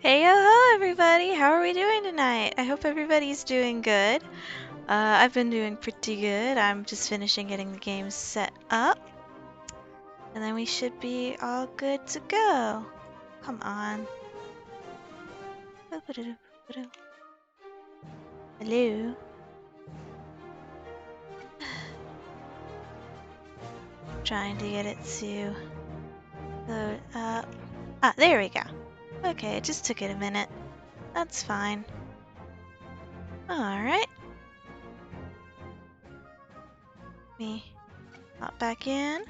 Hey, ho, everybody! How are we doing tonight? I hope everybody's doing good. I've been doing pretty good. I'm just finishing getting the game set up. And then we should be all good to go. Come on. Hello? Trying to get it to load up. Ah, there we go. Okay, it just took it a minute. That's fine. Alright. Me hop back in,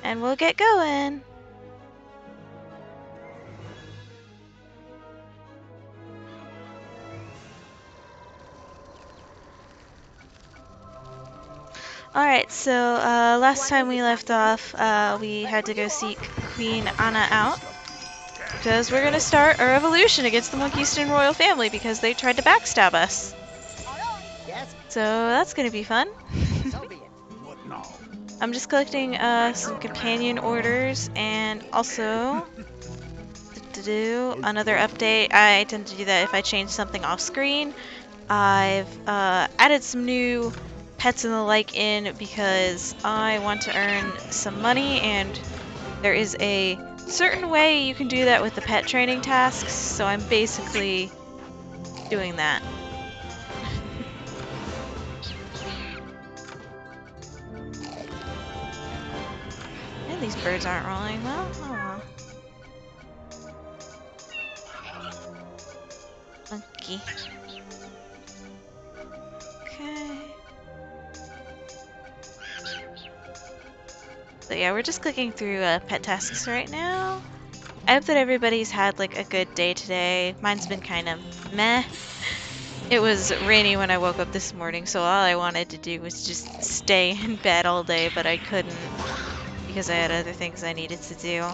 and we'll get going. Alright, so last time we left off, we had to go seek Queen Anna out. Because we're gonna start a revolution against the Monquistan royal family because they tried to backstab us. So that's gonna be fun. I'm just collecting some companion orders and also to do another update. I tend to do that if I change something off screen. I've added some new pets and the like in because I want to earn some money, and there is a certain way you can do that with the pet training tasks, so I'm basically doing that. And these birds aren't rolling well. Oh well. Monkey. Okay. So yeah, we're just clicking through pet tasks right now. I hope that everybody's had like a good day today. Mine's been kind of meh. It was rainy when I woke up this morning, so all I wanted to do was just stay in bed all day, but I couldn't because I had other things I needed to do.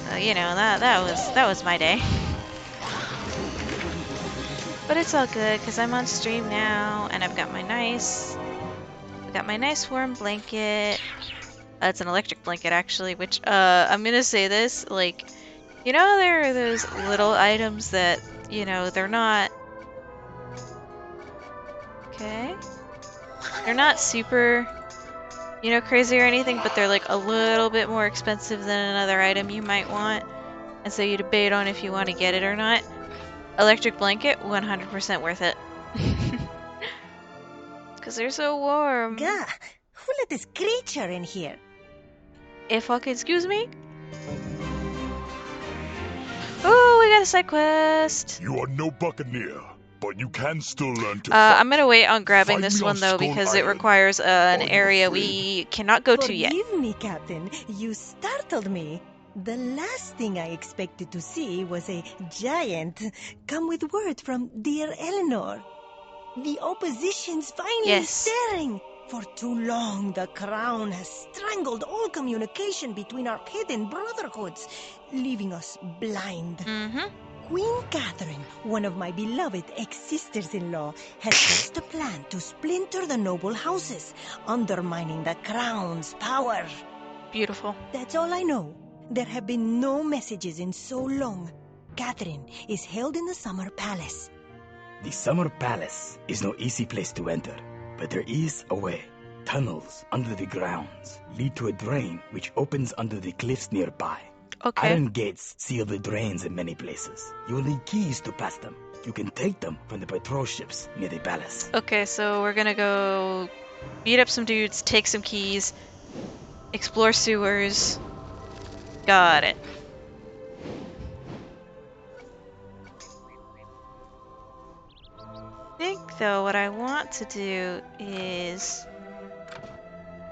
So, you know, that was my day. But it's all good because I'm on stream now, and I've got my nice warm blanket. It's an electric blanket actually, which I'm gonna say this, like, you know, there are those little items that, you know, they're not okay. They're not super, you know, crazy or anything, but they're like a little bit more expensive than another item you might want, and so you debate on if you want to get it or not. Electric blanket, 100% worth it. Because they're so warm. Gah, who let this creature in here? If I could excuse me? Oh, we got a side quest! You are no buccaneer, but you can still learn to fight. I'm gonna wait on grabbing Find this me one on though Skull because it Island. requires an Are you area afraid? we cannot go to yet. Forgive me, Captain. You startled me. The last thing I expected to see was a giant come with word from dear Eleanor. The opposition's finally Yes. stirring. For too long, the crown has strangled all communication between our hidden brotherhoods, leaving us blind. Mm-hmm. Queen Catherine, one of my beloved ex-sisters-in-law, has hatched a plan to splinter the noble houses, undermining the crown's power. Beautiful. That's all I know. There have been no messages in so long. Catherine is held in the Summer Palace. The Summer Palace is no easy place to enter, but there is a way. Tunnels under the grounds lead to a drain which opens under the cliffs nearby. Okay. Iron gates seal the drains in many places. You will need keys to pass them. You can take them from the patrol ships near the palace. Okay, so we're gonna go beat up some dudes, take some keys, explore sewers. Got it. I think though what I want to do is...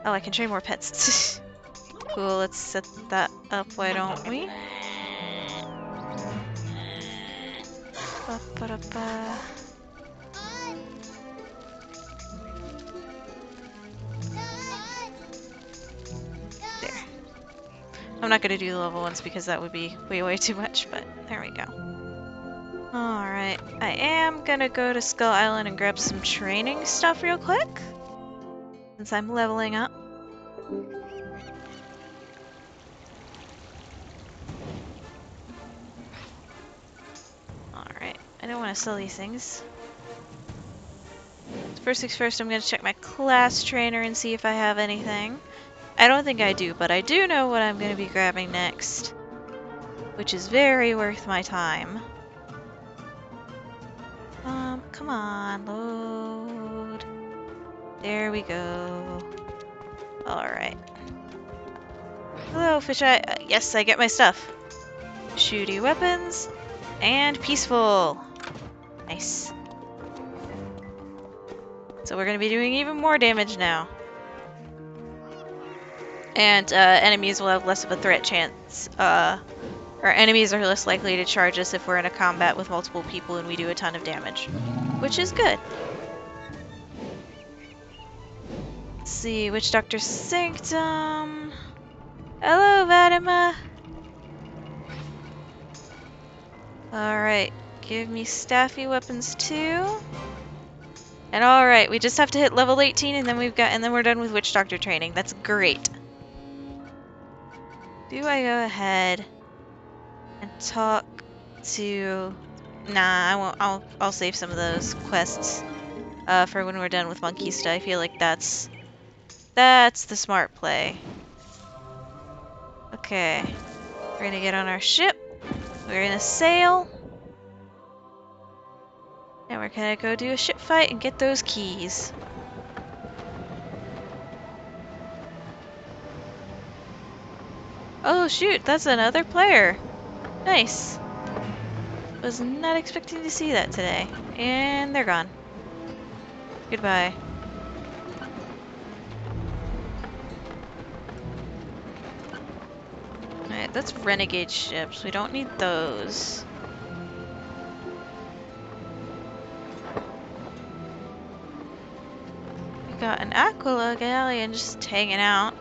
Oh, I can train more pets. Cool, let's set that up, why don't we? Ba-ba-da-ba. There. I'm not gonna do the level ones because that would be way too much, but there we go. Alright, I am gonna go to Skull Island and grab some training stuff real quick, since I'm leveling up. want to sell these things. First things first, I'm going to check my class trainer and see if I have anything. I don't think I do, but I do know what I'm going to be grabbing next, which is very worth my time. Come on, load. There we go. Alright. Hello, fisheye. Yes, I get my stuff. Shooty weapons. And peaceful. Nice. So we're going to be doing even more damage now. And enemies will have less of a threat chance. Our enemies are less likely to charge us if we're in a combat with multiple people and we do a ton of damage. Which is good. Let's see, Witch Doctor Sanctum. Hello, Vadima. Alright, give me staffy weapons too. And alright, we just have to hit level 18 and then we're done with Witch Doctor training. That's great. Do I go ahead and talk to... Nah, I won't. I'll save some of those quests for when we're done with Monquistan. I feel like that's the smart play. Okay. We're gonna get on our ship. We're gonna sail. And we're gonna go do a ship fight and get those keys. Oh shoot, that's another player. Nice. Was not expecting to see that today. And they're gone. Goodbye. Alright, that's renegade ships. We don't need those. We got an Aquila galleon just hanging out.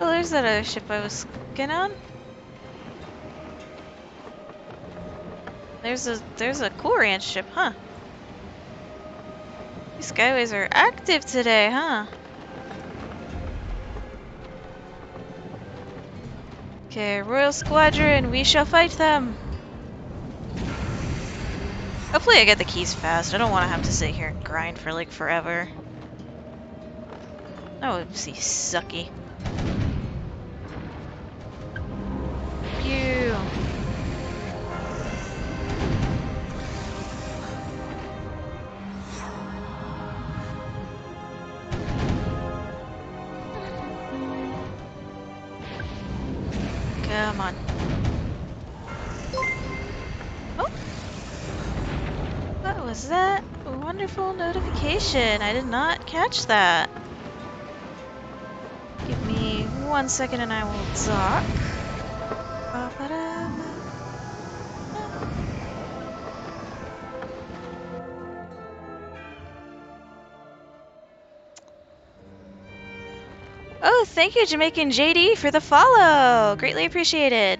Oh, there's that other ship I was getting on. There's a Cool Ranch ship, huh? These skyways are active today, huh? Okay, Royal Squadron, we shall fight them! Hopefully I get the keys fast. I don't want to have to sit here and grind for like forever. That would be sucky. Pew! Come on. Oh! What was that? A wonderful notification. I did not catch that. Give me 1 second and I will dock. Oh, thank you, Jamaican JD, for the follow! Greatly appreciated.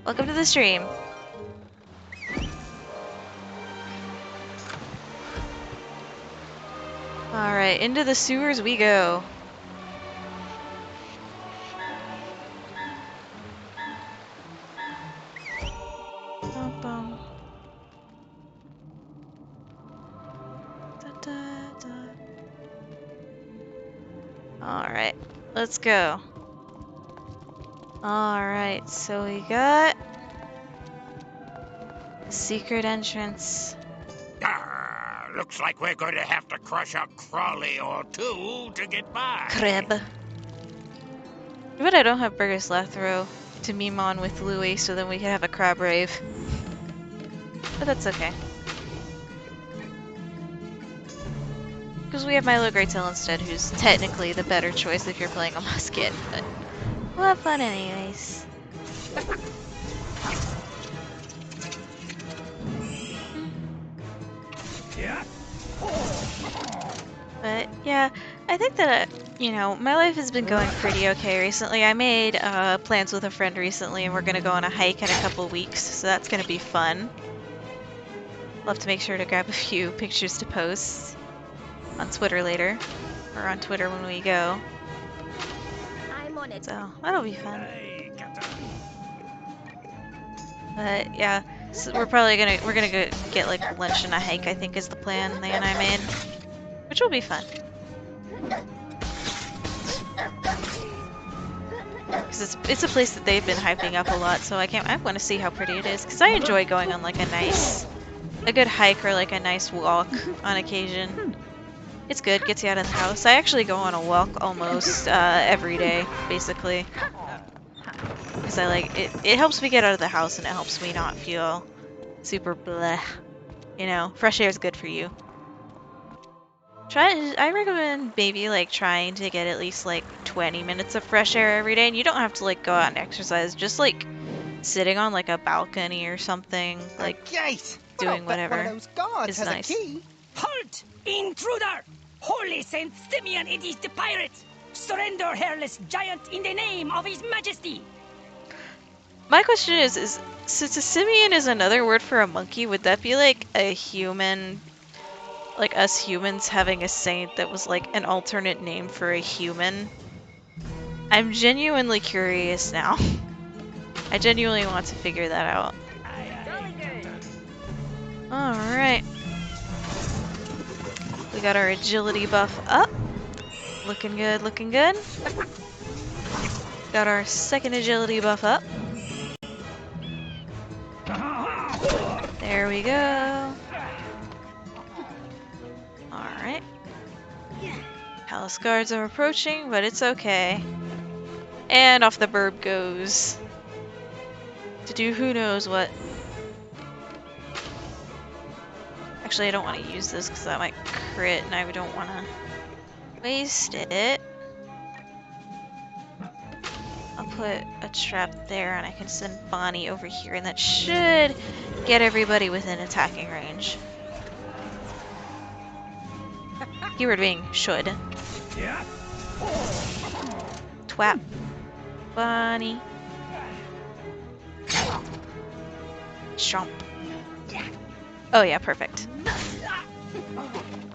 Welcome to the stream. Alright, into the sewers we go. Bum, bum. Da, da, da. Alright, let's go. Alright, so we got secret entrance. Looks like we're going to have to crush a crawly or two to get by. Crib. But I don't have Burgess Lathrow to meme on with Louis, so then we can have a crab rave. But that's okay. Because we have Milo Greytail instead, who's technically the better choice if you're playing a musket, but we'll have fun anyways. Yeah. But yeah, I think that, you know, my life has been going pretty okay recently. I made plans with a friend recently and we're going to go on a hike in a couple weeks, so that's going to be fun. Love to make sure to grab a few pictures to post on Twitter later, or on Twitter when we go. So that'll be fun. But yeah, so we're gonna go get like lunch and a hike. I think is the plan Leah and I made, which will be fun. Because it's a place that they've been hyping up a lot, so I want to see how pretty it is. Because I enjoy going on like a good hike or like a nice walk on occasion. It's good, gets you out of the house. I actually go on a walk almost every day, basically. Because I like it. It helps me get out of the house and it helps me not feel super bleh. You know, fresh air is good for you. I recommend maybe like trying to get at least like 20 minutes of fresh air every day, and you don't have to like go out and exercise. Just like sitting on like a balcony or something, like doing whatever is nice. Halt! Intruder! Holy Saint Simeon, it is the pirate! Surrender, hairless giant, in the name of his majesty! My question is since a simian is another word for a monkey, would that be like a human, like us humans having a saint that was like an alternate name for a human? I'm genuinely curious now. I genuinely want to figure that out. Alright. We got our agility buff up. Looking good, looking good. Got our second agility buff up. There we go. Alright. Palace guards are approaching, but it's okay. And off the burb goes. To do who knows what. Actually, I don't want to use this because that might crit, and I don't want to waste it. I'll put a trap there, and I can send Bonnie over here, and that should get everybody within attacking range. Keyword being should. Twap. Bonnie. Chomp. Oh yeah, perfect.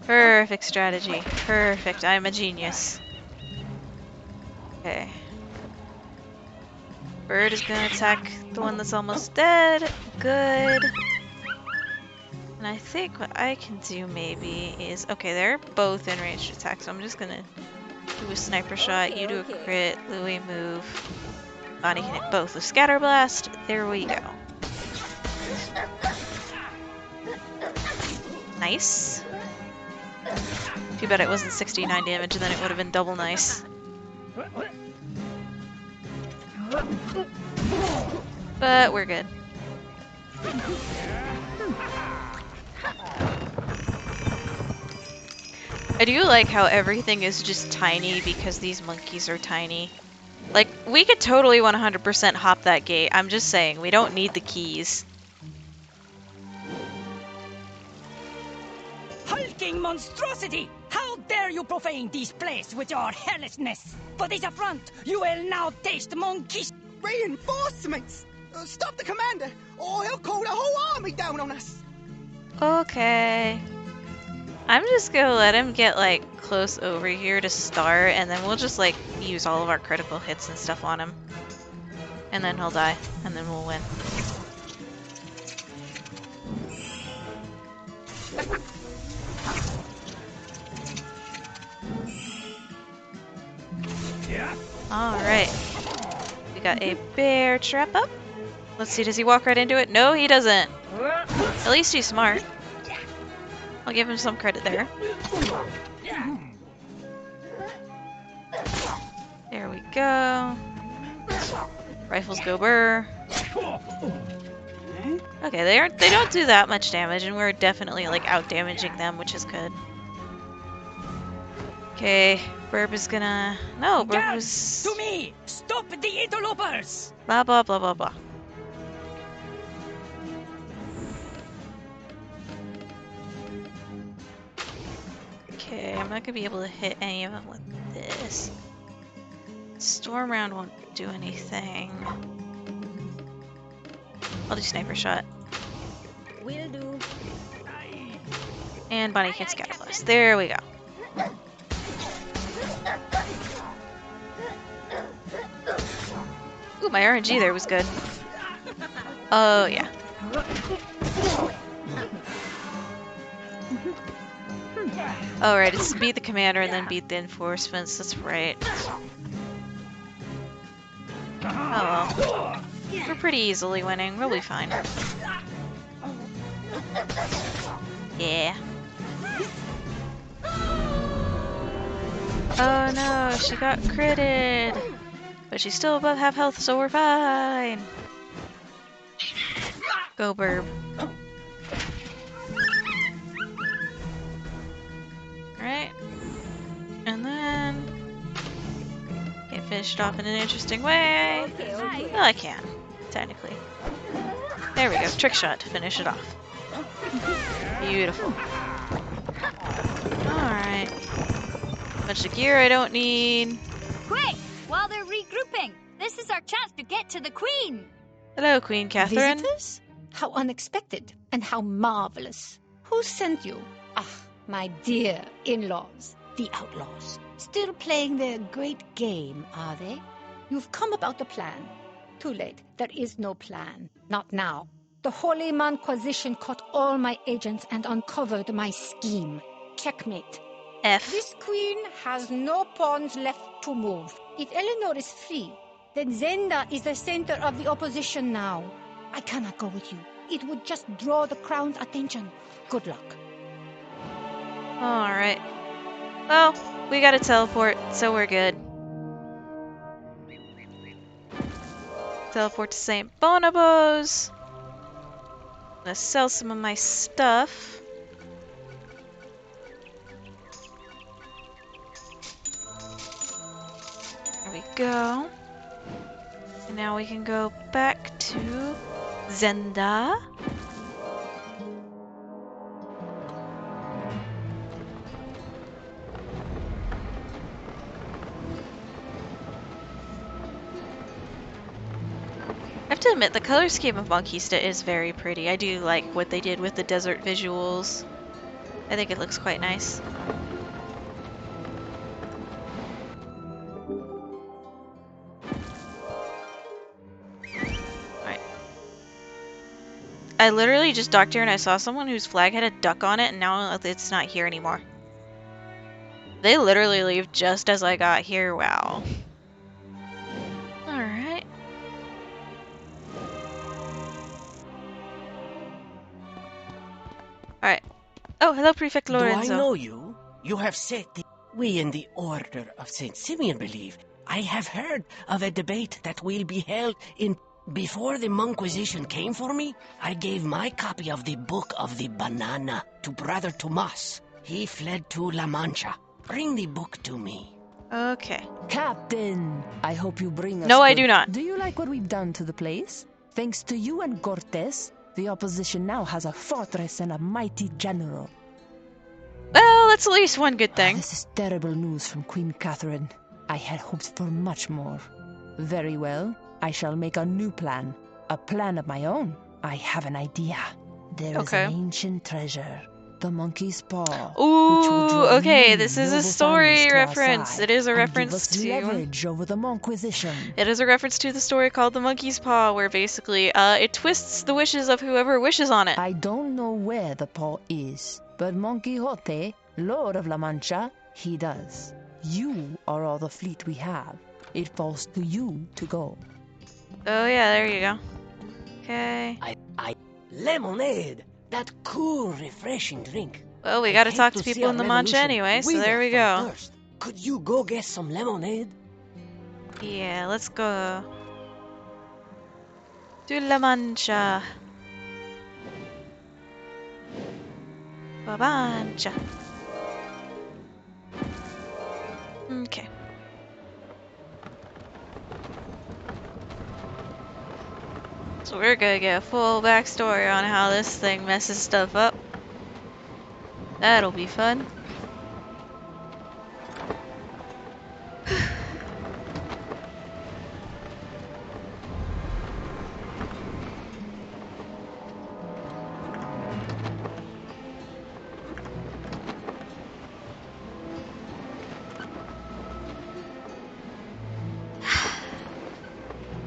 Perfect strategy. Perfect. I'm a genius. Okay. Bird is gonna attack the one that's almost dead. Good. And I think what I can do maybe is... Okay, they're both in ranged attack, so I'm just gonna do a sniper shot. You do a crit. Louis move. Bonnie can hit both with Scatter Blast. There we go. Nice. Too bad it wasn't 69 damage, and then it would have been double nice. But we're good. I do like how everything is just tiny because these monkeys are tiny. Like, we could totally 100% hop that gate. I'm just saying, we don't need the keys. Hulking monstrosity! How dare you profane this place with your hairlessness! For this affront, you will now taste Monquistan. Reinforcements! Stop the commander, or he'll call the whole army down on us! Okay. I'm just gonna let him get, like, close over here to start, and then we'll just, like, use all of our critical hits and stuff on him. And then he'll die, and then we'll win. Alright. We got a bear trap up. Let's see, does he walk right into it? No, he doesn't. At least he's smart. I'll give him some credit there. There we go. Rifles go burr. Okay, they don't do that much damage, and we're definitely like out damaging them, which is good. Okay, Burb is gonna... No, Burb was... To me! Stop the interlopers! Blah blah blah blah blah. Okay, I'm not gonna be able to hit any of them with this. Storm round won't do anything. I'll do sniper shot. Will do. And Bonnie can Scatter Blast. There we go. Ooh, my RNG there was good. Oh, yeah. Oh, right, it's beat the commander and then beat the enforcements. That's right. Oh, well. We're pretty easily winning. We'll be fine. Yeah. Oh no, she got critted. But she's still above half health, so we're fine. Go, Burb. Right. And then get finished off in an interesting way. Well, I can, technically. There we go. Trick shot to finish it off. Beautiful. Alright. Bunch of gear I don't need. Quick! While they're regrouping, this is our chance to get to the Queen! Hello, Queen Catherine. Visitors? How unexpected and how marvelous. Who sent you? Ah, my dear in-laws, the outlaws. Still playing their great game, are they? You've come about the plan. Too late. There is no plan. Not now. The Holy Monquistan caught all my agents and uncovered my scheme. Checkmate. F. This queen has no pawns left to move. If Eleanor is free, then Zenda is the center of the opposition now. I cannot go with you. It would just draw the crown's attention. Good luck. Alright. Well, we gotta teleport, so we're good. Teleport to St. Bonobos. I'm gonna sell some of my stuff. There we go. And now we can go back to Zenda. I have to admit, the color scheme of Monquistan is very pretty. I do like what they did with the desert visuals. I think it looks quite nice. Alright. I literally just docked here and I saw someone whose flag had a duck on it and now it's not here anymore. They literally leave just as I got here. Wow. Alright. Alright. Oh, hello, Prefect Lorenzo. Do I know you? You have said we in the Order of St. Simeon believe. I have heard of a debate that will be held in... Before the Monquistan came for me, I gave my copy of the Book of the Banana to Brother Tomas. He fled to La Mancha. Bring the book to me. Okay. Captain, I hope you bring us No, I good- do not. Do you like what we've done to the place? Thanks to you and Cortes, the opposition now has a fortress and a mighty general. Well, that's at least one good thing. This is terrible news from Queen Catherine. I had hoped for much more. Very well. I shall make a new plan. A plan of my own. I have an idea. There is an ancient treasure. The monkey's paw. Ooh, okay, this is a story reference. It is a reference to leverage over the Monquistan. It is a reference to the story called The Monkey's Paw, where basically it twists the wishes of whoever wishes on it. I don't know where the paw is, but Mon Quixote, Lord of La Mancha, he does. You are all the fleet we have. It falls to you to go. Oh yeah, there you go. Okay. Lemonade! That cool, refreshing drink. Well, we gotta talk to people in the Mancha anyway, so there we go. Could you go get some lemonade? Yeah, let's go. To La Mancha. La Mancha. Okay. So we're gonna get a full backstory on how this thing messes stuff up. That'll be fun.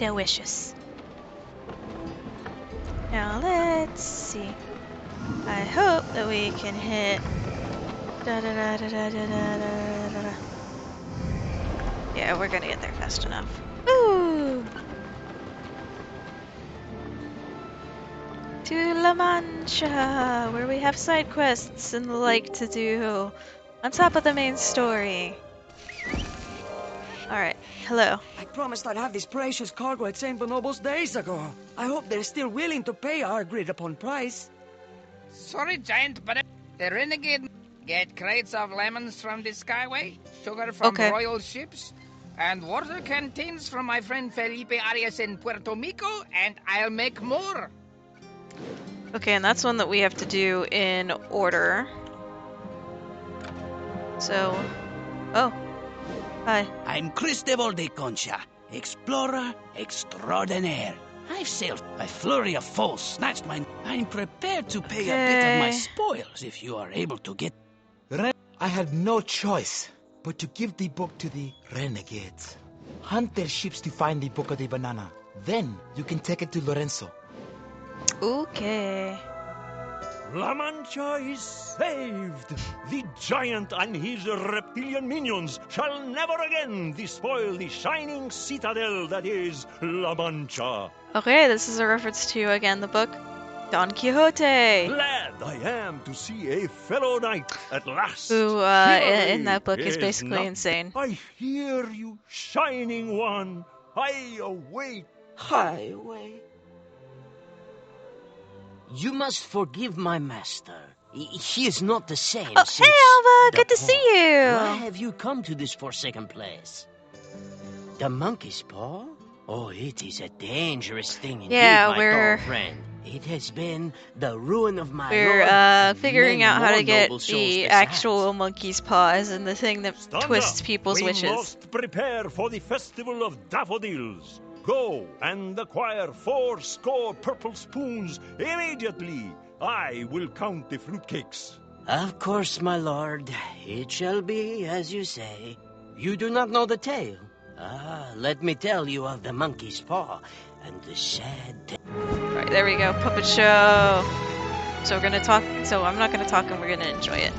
Delicious. Now let's see. I hope that we can hit. Yeah, we're gonna get there fast enough. Woo! To La Mancha, where we have side quests and the like to do, on top of the main story. Alright, hello. I promised I'd have this precious cargo at St. Bonobos days ago. I hope they're still willing to pay our agreed-upon price. Sorry, Giant, but the renegade get crates of lemons from the Skyway, sugar from royal ships, and water canteens from my friend Felipe Arias in Puerto Rico, and I'll make more. Okay, and that's one that we have to do in order. So, oh, hi. I'm Cristobal de Concha, explorer extraordinaire. I've sailed a flurry of foes, snatched mine. I'm prepared to pay a bit of my spoils if you are able to get... I had no choice but to give the book to the renegades. Hunt their ships to find the Boca de Banana. Then you can take it to Lorenzo. Okay. La Mancha is saved. The giant and his reptilian minions shall never again despoil the shining citadel that is La Mancha. Okay, this is a reference to, again, the book Don Quixote. Glad I am to see a fellow knight at last. Who, in that book is basically not... insane. I hear you, shining one. I await. I await. You must forgive my master. He is not the same since... Hey, Alva! Good to see you! Why have you come to this forsaken place? The monkey's paw? Oh, it is a dangerous thing indeed, my tall friend. It has been the ruin of my We're figuring out how to get the actual monkey's paws and the thing that twists people's wishes. We must prepare for the festival of daffodils. Go and acquire 80 purple spoons immediately. I will count the fruitcakes. Of course, my lord. It shall be as you say. You do not know the tale. Let me tell you of the monkey's paw and the sad... Right, there we go. Puppet show. So we're gonna talk... So I'm not gonna talk and we're gonna enjoy it.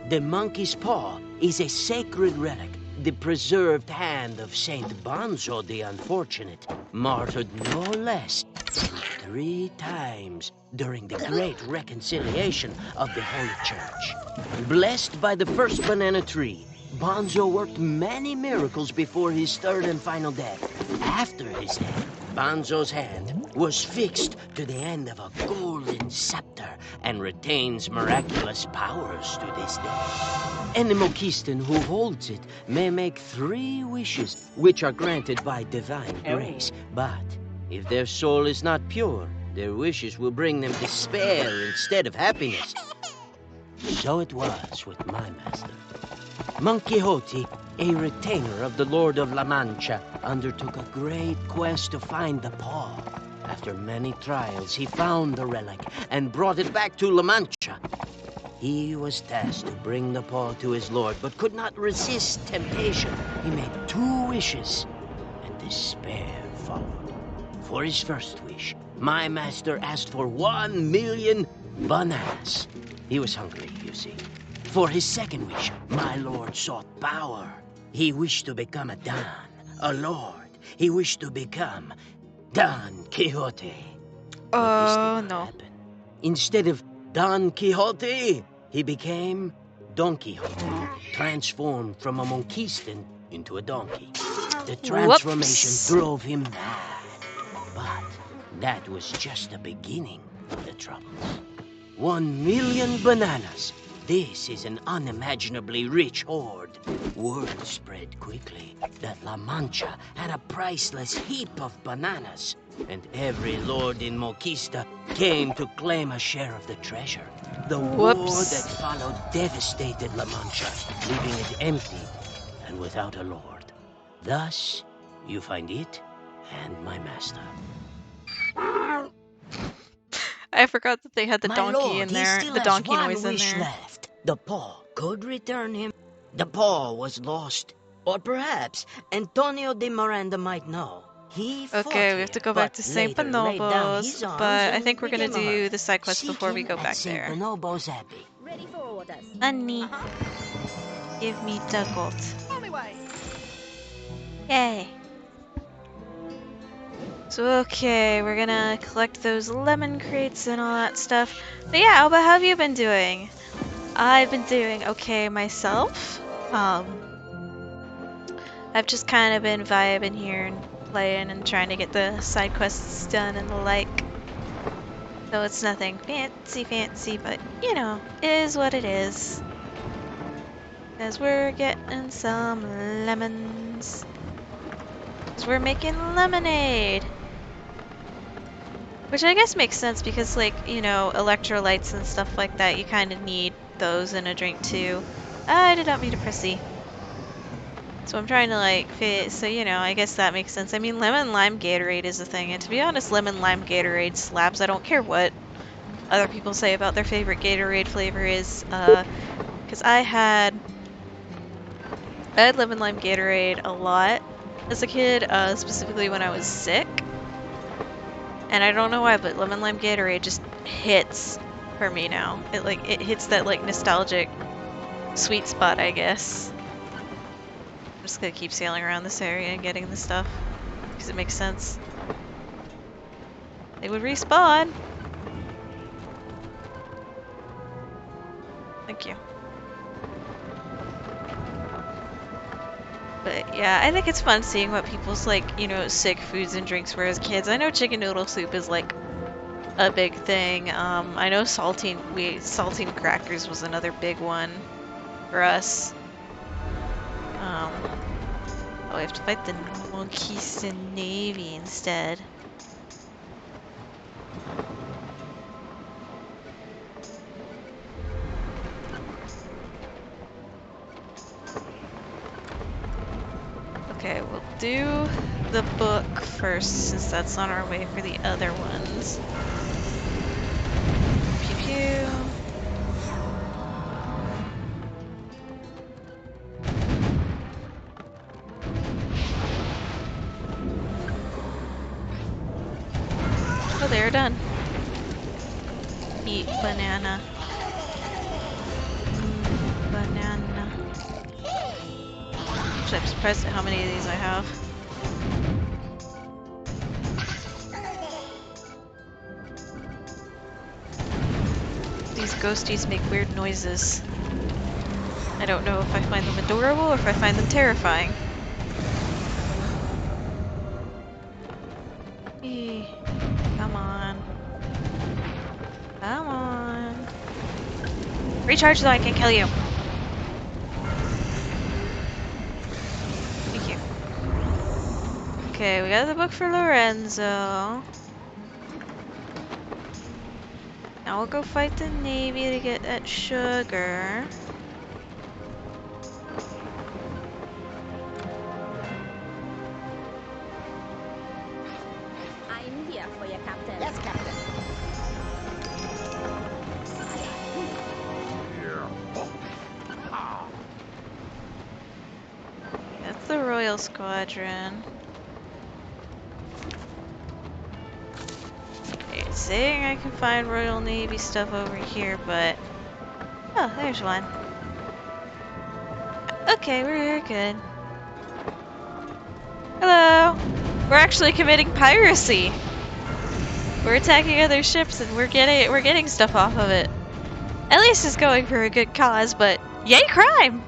The monkey's paw is a sacred relic. The preserved hand of Saint Bonzo the Unfortunate, martyred no less than 3 times during the Great Reconciliation of the Holy Church. Blessed by the first banana tree, Bonzo worked many miracles before his 3rd and final death. After his death, Bonzo's hand was fixed to the end of a golden scepter and retains miraculous powers to this day. Any Monquistan who holds it may make 3 wishes, which are granted by divine grace. But if their soul is not pure, their wishes will bring them despair instead of happiness. So it was with my master. Monk Quixote, a retainer of the Lord of La Mancha, undertook a great quest to find the paw. After many trials, he found the relic and brought it back to La Mancha. He was tasked to bring the paw to his lord, but could not resist temptation. He made 2 wishes, and despair followed. For his first wish, my master asked for 1 million bananas. He was hungry, you see. For his second wish, my lord sought power. He wished to become a Don, a lord. He wished to become Don Quixote. Oh, no. Instead of Don Quixote, he became Don Quixote, transformed from a Monquistan into a donkey. The transformation drove him mad. But that was just the beginning of the troubles. 1 million bananas. This is an unimaginably rich hoard. Word spread quickly that La Mancha had a priceless heap of bananas, and every lord in Monquista came to claim a share of the treasure. The war that followed devastated La Mancha, leaving it empty and without a lord. Thus, you find it and my master. I forgot that they had the donkey in there, the donkey noise in wish there. Left. The paw could return him. The paw was lost. Or perhaps Antonio de Miranda might know. Okay, we have to go back to St. Bonobos, but I think we're gonna do the side quest before we go back there. Bonobos Abbey. Ready for orders. Honey, give me the gold. On my way. Yay! So okay, we're gonna collect those lemon crates and all that stuff. But yeah, Alba, how have you been doing? I've been doing okay myself. I've just kind of been vibing here and playing and trying to get the side quests done and the like. So it's nothing fancy, but you know, it is what it is. As we're getting some lemons. As we're making lemonade. Which I guess makes sense because, like, you know, electrolytes and stuff like that, you kind of need those in a drink too. I did not mean to press C. So I'm trying to, like, fit, so, you know, I guess that makes sense. I mean, lemon lime Gatorade is a thing, and to be honest, lemon lime Gatorade slaps. I don't care what other people say about their favorite Gatorade flavor is, because I had lemon lime Gatorade a lot as a kid, specifically when I was sick. And I don't know why, but lemon lime Gatorade just hits for me now. It hits that like nostalgic sweet spot, I guess. I'm just gonna keep sailing around this area and getting the stuff because it makes sense. They would respawn. Thank you. But yeah, I think it's fun seeing what people's, like, you know, sick foods and drinks were as kids. I know chicken noodle soup is like a big thing. I know saltine crackers was another big one for us. Oh, we have to fight the Monquistan Navy instead. Okay, we'll do the book first since that's on our way for the other ones. Pew pew. Oh, they're done. Eat banana. Banana. Actually, I'm surprised at how many of these I have. These ghosties make weird noises. I don't know if I find them adorable or if I find them terrifying. Eee. Come on. Come on. Recharge so I can kill you. Thank you. Okay, we got the book for Lorenzo. Now we'll go fight the Navy to get that sugar. I'm here for you, Captain. Yes, Captain. That's the Royal Squadron. It's saying I can find Royal Navy stuff over here, but... Oh, there's one. Okay, we're good. Hello! We're actually committing piracy! We're attacking other ships and we're getting stuff off of it. At least it's going for a good cause, but yay crime!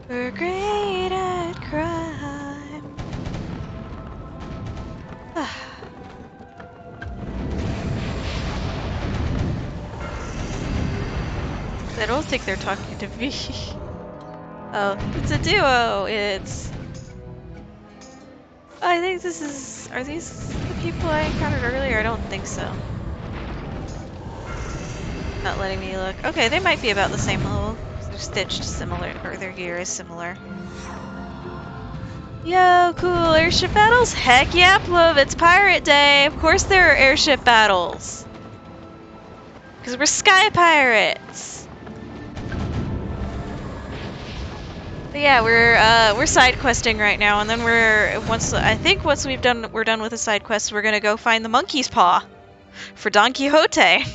We're great at crime. I don't think they're talking to me. Oh, it's a duo. It's... Oh, I think this is... Are these the people I encountered earlier? I don't think so. Not letting me look. Okay, they might be about the same level. They're stitched similar, or their gear is similar. Yo, cool airship battles? Heck yeah, Plov, it's Pirate Day! Of course there are airship battles! Because we're sky pirates! But yeah, we're side questing right now, and then I think once we're done with the side quest, we're gonna go find the monkey's paw for Don Quixote.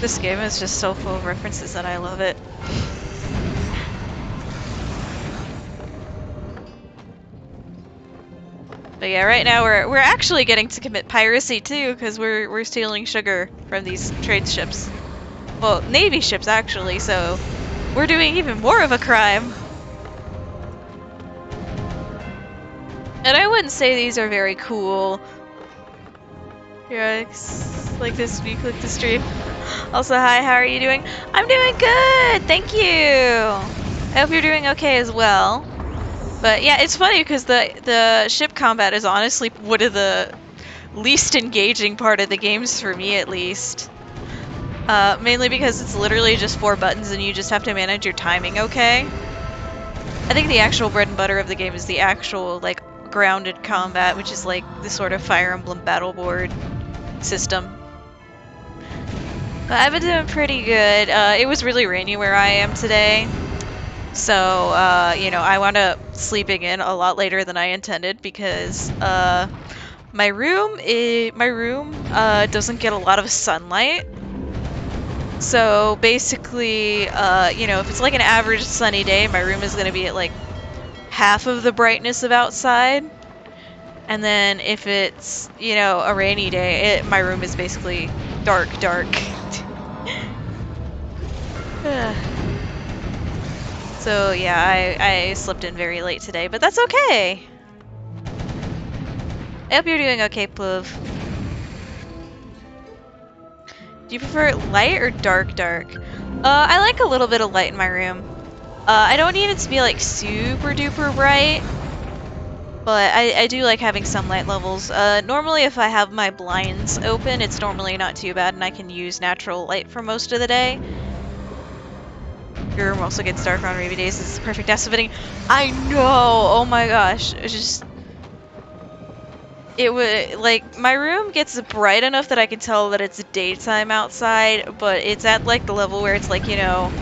This game is just so full of references that I love it. But yeah, right now we're actually getting to commit piracy too, because we're stealing sugar from these trade ships. Well, navy ships actually, so we're doing even more of a crime. And I wouldn't say these are very cool. Yeah, like this, you click the stream. Also, hi, how are you doing? I'm doing good, thank you! I hope you're doing okay as well. But yeah, it's funny because the ship combat is honestly one of the least engaging part of the games for me, at least. Mainly because it's literally just 4 buttons and you just have to manage your timing okay. I think the actual bread and butter of the game is the actual, like, grounded combat, which is like the sort of Fire Emblem battle board system. But I've been doing pretty good. It was really rainy where I am today. So, you know, I wound up sleeping in a lot later than I intended because, my room doesn't get a lot of sunlight. So basically, you know, if it's like an average sunny day, my room is going to be at like half of the brightness of outside. And then if it's, you know, a rainy day, my room is basically dark. So yeah, I slept in very late today, but that's okay. I hope you're doing okay, Pluv. Do you prefer light or dark? I like a little bit of light in my room. I don't need it to be like super duper bright, but I do like having some light levels. Normally if I have my blinds open, it's normally not too bad and I can use natural light for most of the day. Your room also gets dark on rainy days. It's perfect acid. I know! Oh my gosh. It would, like, my room gets bright enough that I can tell that it's daytime outside, but it's at, like, the level where it's, like, you know,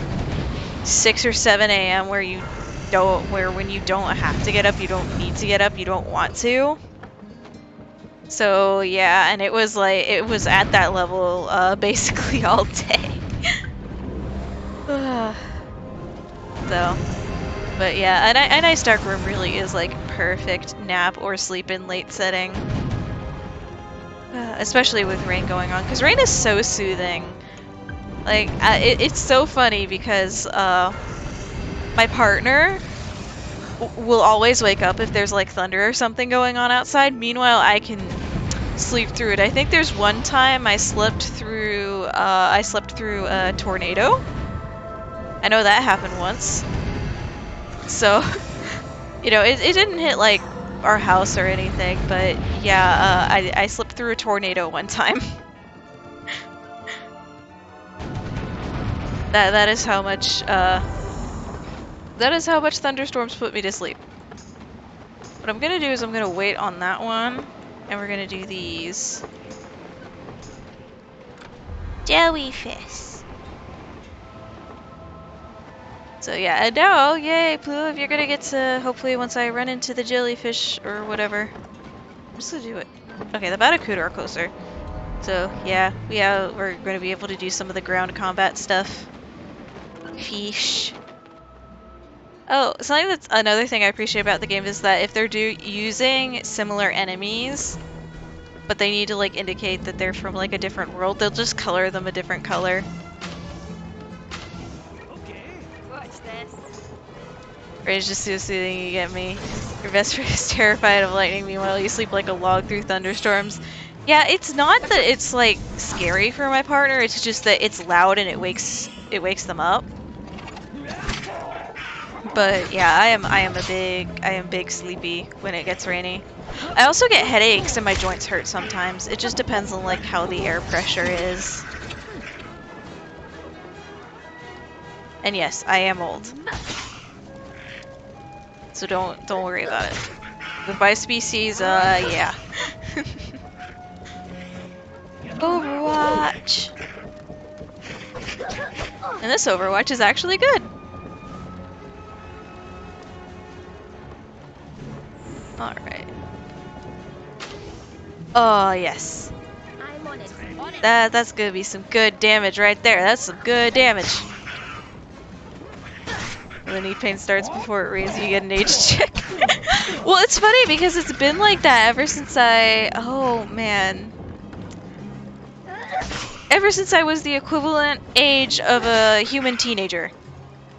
6 or 7 a.m. where when you don't have to get up, you don't need to get up, you don't want to. So, yeah, and it was, like, it was at that level, basically all day. So, but yeah, a nice dark room really is like perfect nap or sleep in late setting. Especially with rain going on, because rain is so soothing. Like, it's so funny because my partner will always wake up if there's like thunder or something going on outside. Meanwhile, I can sleep through it. I think there's one time I slept through a tornado. I know that happened once. So, you know, it didn't hit, like, our house or anything, but yeah, I slipped through a tornado one time. That is how much thunderstorms put me to sleep. What I'm gonna do is I'm gonna wait on that one, and we're gonna do these. Jellyfish. So yeah, and now, yay, Pluv, you're gonna get to, hopefully once I run into the jellyfish or whatever. I'm just gonna do it. Okay, the Barracuda are closer. So yeah, we're gonna be able to do some of the ground combat stuff. Fish. Oh, another thing I appreciate about the game is that if they're using similar enemies, but they need to like indicate that they're from like a different world, they'll just color them a different color. Rage just so soothing, you get me. Your best friend is terrified of lightning, meanwhile you sleep like a log through thunderstorms. Yeah, it's not that it's like scary for my partner, it's just that it's loud and it wakes them up. But yeah, I am big sleepy when it gets rainy. I also get headaches and my joints hurt sometimes. It just depends on like how the air pressure is. And yes, I am old. So don't worry about it. With my species, yeah. Overwatch. And this Overwatch is actually good. Alright. Oh, yes. That's gonna be some good damage right there. That's some good damage. And the knee pain starts before it reads, you get an age check. Well, it's funny because it's been like that ever since oh man. Ever since I was the equivalent age of a human teenager.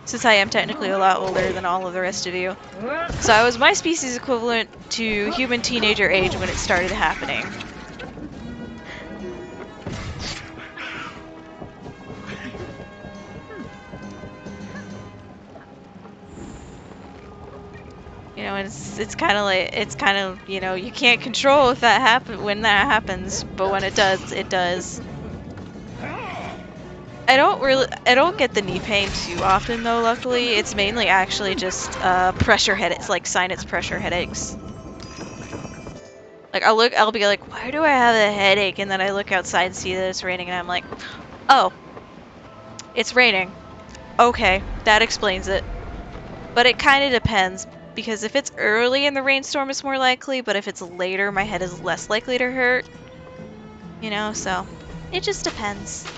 Since I am technically a lot older than all of the rest of you. So I was my species equivalent to human teenager age when it started happening. You know, it's kind of you know, you can't control if that when that happens, but when it does, it does. I don't get the knee pain too often though, luckily. It's mainly actually just pressure headaches, like sinus pressure headaches. Like I'll be like, why do I have a headache? And then I look outside and see that it's raining and I'm like, oh, it's raining. Okay, that explains it. But it kind of depends, because if it's early in the rainstorm it's more likely, but if it's later my head is less likely to hurt. You know, so it just depends.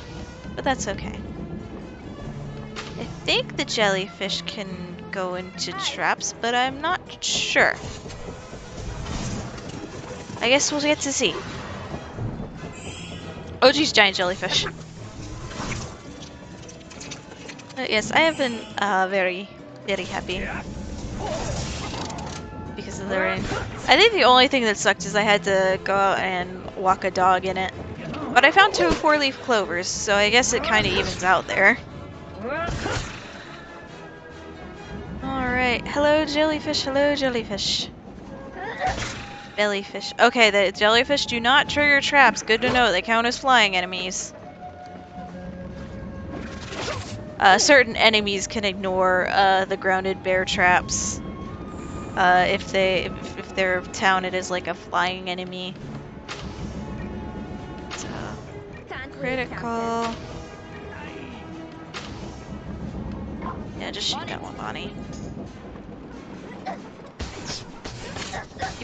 But that's okay. I think the jellyfish can go into traps, but I'm not sure. I guess we'll get to see. Oh geez, giant jellyfish. Yes, I have been very, very happy because of the rain. I think the only thing that sucked is I had to go out and walk a dog in it. But I found 2 4-leaf clovers, so I guess it kind of evens out there. Alright, hello jellyfish, hello jellyfish. Bellyfish. Okay, the jellyfish do not trigger traps. Good to know. They count as flying enemies. Certain enemies can ignore the grounded bear traps. If they're counted as like a flying enemy. So, critical. Yeah, just shoot that one, Bonnie.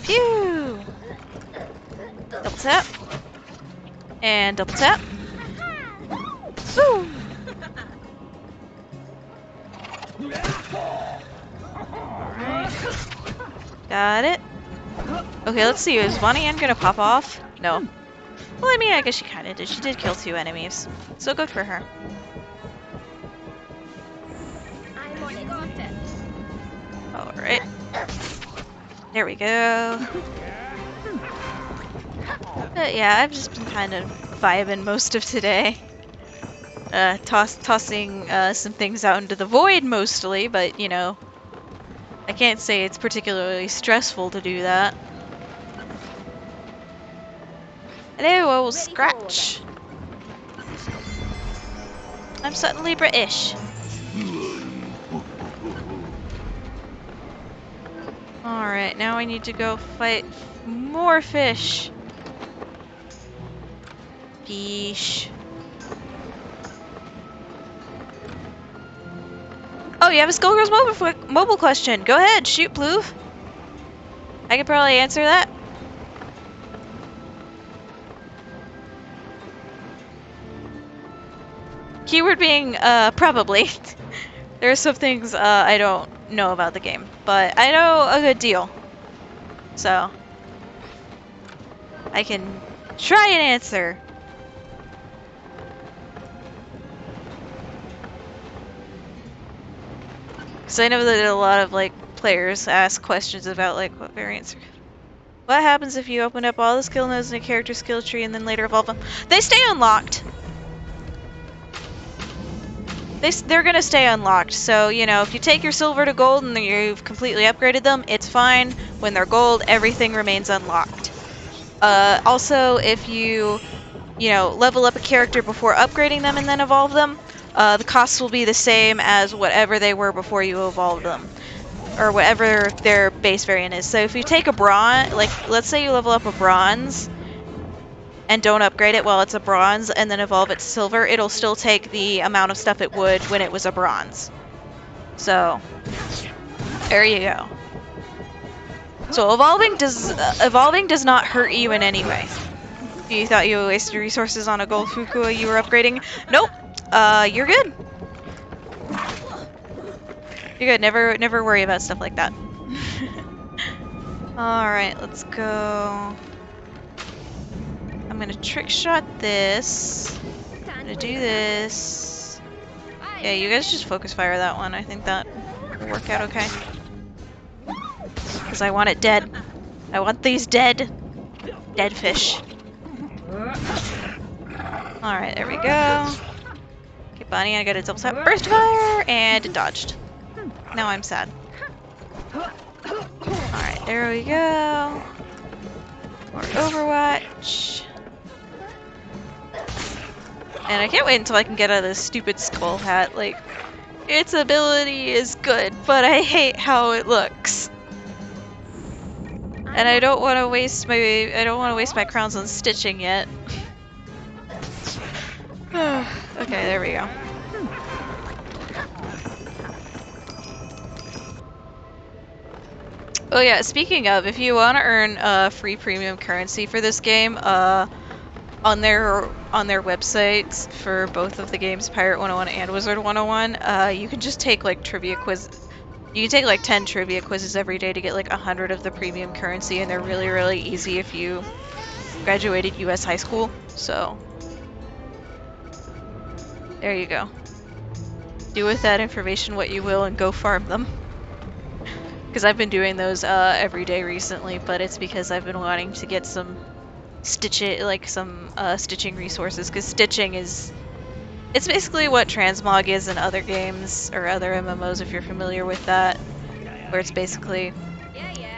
Pew! Double tap. And double tap. Woo! Alright. Got it. Okay, let's see. Is Bonnie Ann gonna pop off? No. Well, I mean, I guess she kinda did. She did kill 2 enemies. So good for her. Alright. There we go. But yeah, I've just been kind of vibing most of today. Tossing some things out into the void mostly, but you know, I can't say it's particularly stressful to do that. Hello, old Scratch. I'm suddenly British. Alright, now I need to go fight more fish. Fish. Oh, you have a Skullgirls mobile question. Go ahead, shoot, Ploove. I could probably answer that. Keyword being, probably. There are some things I don't know about the game, but I know a good deal. So, I can try and answer. Because I know that a lot of, like, players ask questions about, like, what variants are... What happens if you open up all the skill nodes in a character skill tree and then later evolve them? They stay unlocked! They're gonna stay unlocked, so, you know, if you take your silver to gold and you've completely upgraded them, it's fine. When they're gold, everything remains unlocked. Also, if you know, level up a character before upgrading them and then evolve them, the costs will be the same as whatever they were before you evolved them. Or whatever their base variant is. So if you take a bronze, like, let's say you level up a bronze, and don't upgrade it while it's a bronze and then evolve it to silver, it'll still take the amount of stuff it would when it was a bronze. So, there you go. So evolving does not hurt you in any way. You thought you wasted resources on a gold Fukua you were upgrading? Nope. You're good. You're good. Never worry about stuff like that. Alright, let's go. I'm gonna trick shot this. I'm gonna do this. Yeah, you guys just focus fire that one. I think that will work out okay. Because I want it dead. I want these dead. Dead fish. Alright, there we go. Okay, Bonnie, I got a double tap burst fire, and it dodged. Now I'm sad. Alright, there we go. More Overwatch. And I can't wait until I can get out of this stupid skull hat. Like, its ability is good, but I hate how it looks. And I don't want to waste my crowns on stitching yet. Okay, there we go. Oh yeah, speaking of, if you want to earn free premium currency for this game, on their websites for both of the games, Pirate101 and Wizard101, you can just take like trivia quiz. You can take like 10 trivia quizzes every day to get like 100 of the premium currency, and they're really easy if you graduated US high school. So there you go. Do with that information what you will and go farm them. Because I've been doing those every day recently, but it's because I've been wanting to get some stitching resources, because stitching is... It's basically what transmog is in other games, or other MMOs if you're familiar with that. Where it's basically,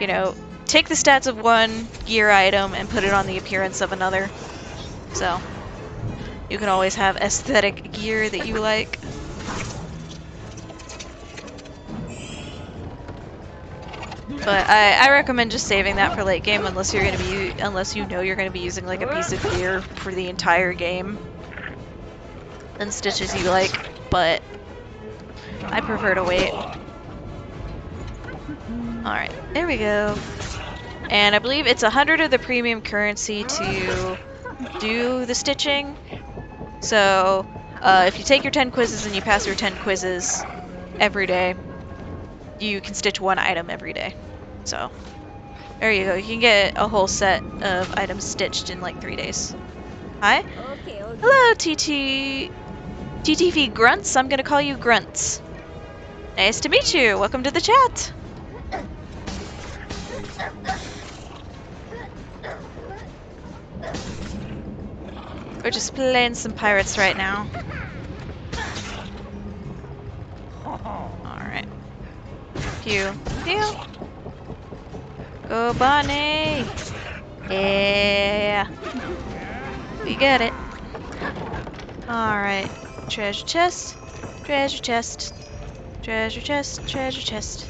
you know, take the stats of one gear item and put it on the appearance of another. So, you can always have aesthetic gear that you like. But I recommend just saving that for late game unless you're unless you know you're gonna be using like a piece of gear for the entire game. And stitches you like, but I prefer to wait. Alright, there we go. And I believe it's 100 of the premium currency to do the stitching. So if you take your 10 quizzes and you pass your 10 quizzes every day, you can stitch one item every day. So there you go. You can get a whole set of items stitched in like 3 days. Hi. Hello, TTV Grunts. I'm gonna call you Grunts. Nice to meet you. Welcome to the chat. We're just playing some pirates right now. Alright. Pew. Pew. Go, Bonnie. Yeah. We got it. Alright. Treasure chest. Treasure chest. Treasure chest. Treasure chest.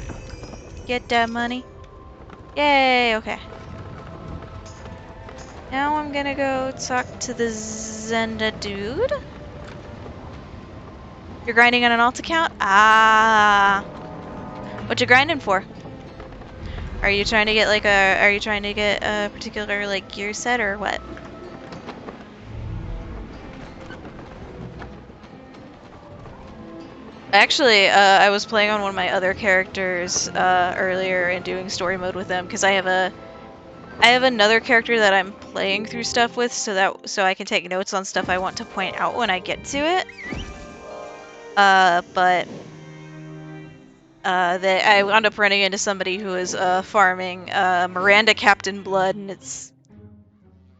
Get that money. Yay, okay. Now I'm gonna go talk to the Zenda dude. You're grinding on an alt account? Ah. What you grinding for? Are you trying to get like a particular like gear set or what? Actually, I was playing on one of my other characters earlier and doing story mode with them because I have another character that I'm playing through stuff with, so I can take notes on stuff I want to point out when I get to it. But I wound up running into somebody who is farming Miranda Captain Blood, and it's...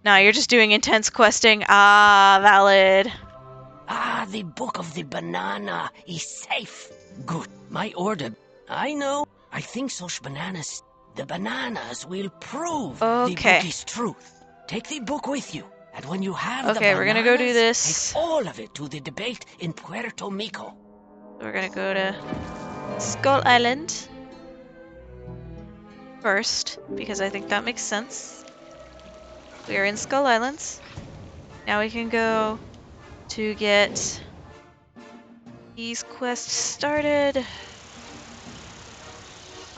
No, you're just doing intense questing. Ah, valid. Ah, the Book of the Banana is safe. Good. My order. I know. I think such bananas. The bananas will prove the book is truth. Take the book with you, and when you have the bananas, we're gonna go do this. Take all of it to the debate in Puerto Rico. We're gonna go to Skull Island first, because I think that makes sense. We are in Skull Islands. Now we can go to get these quests started.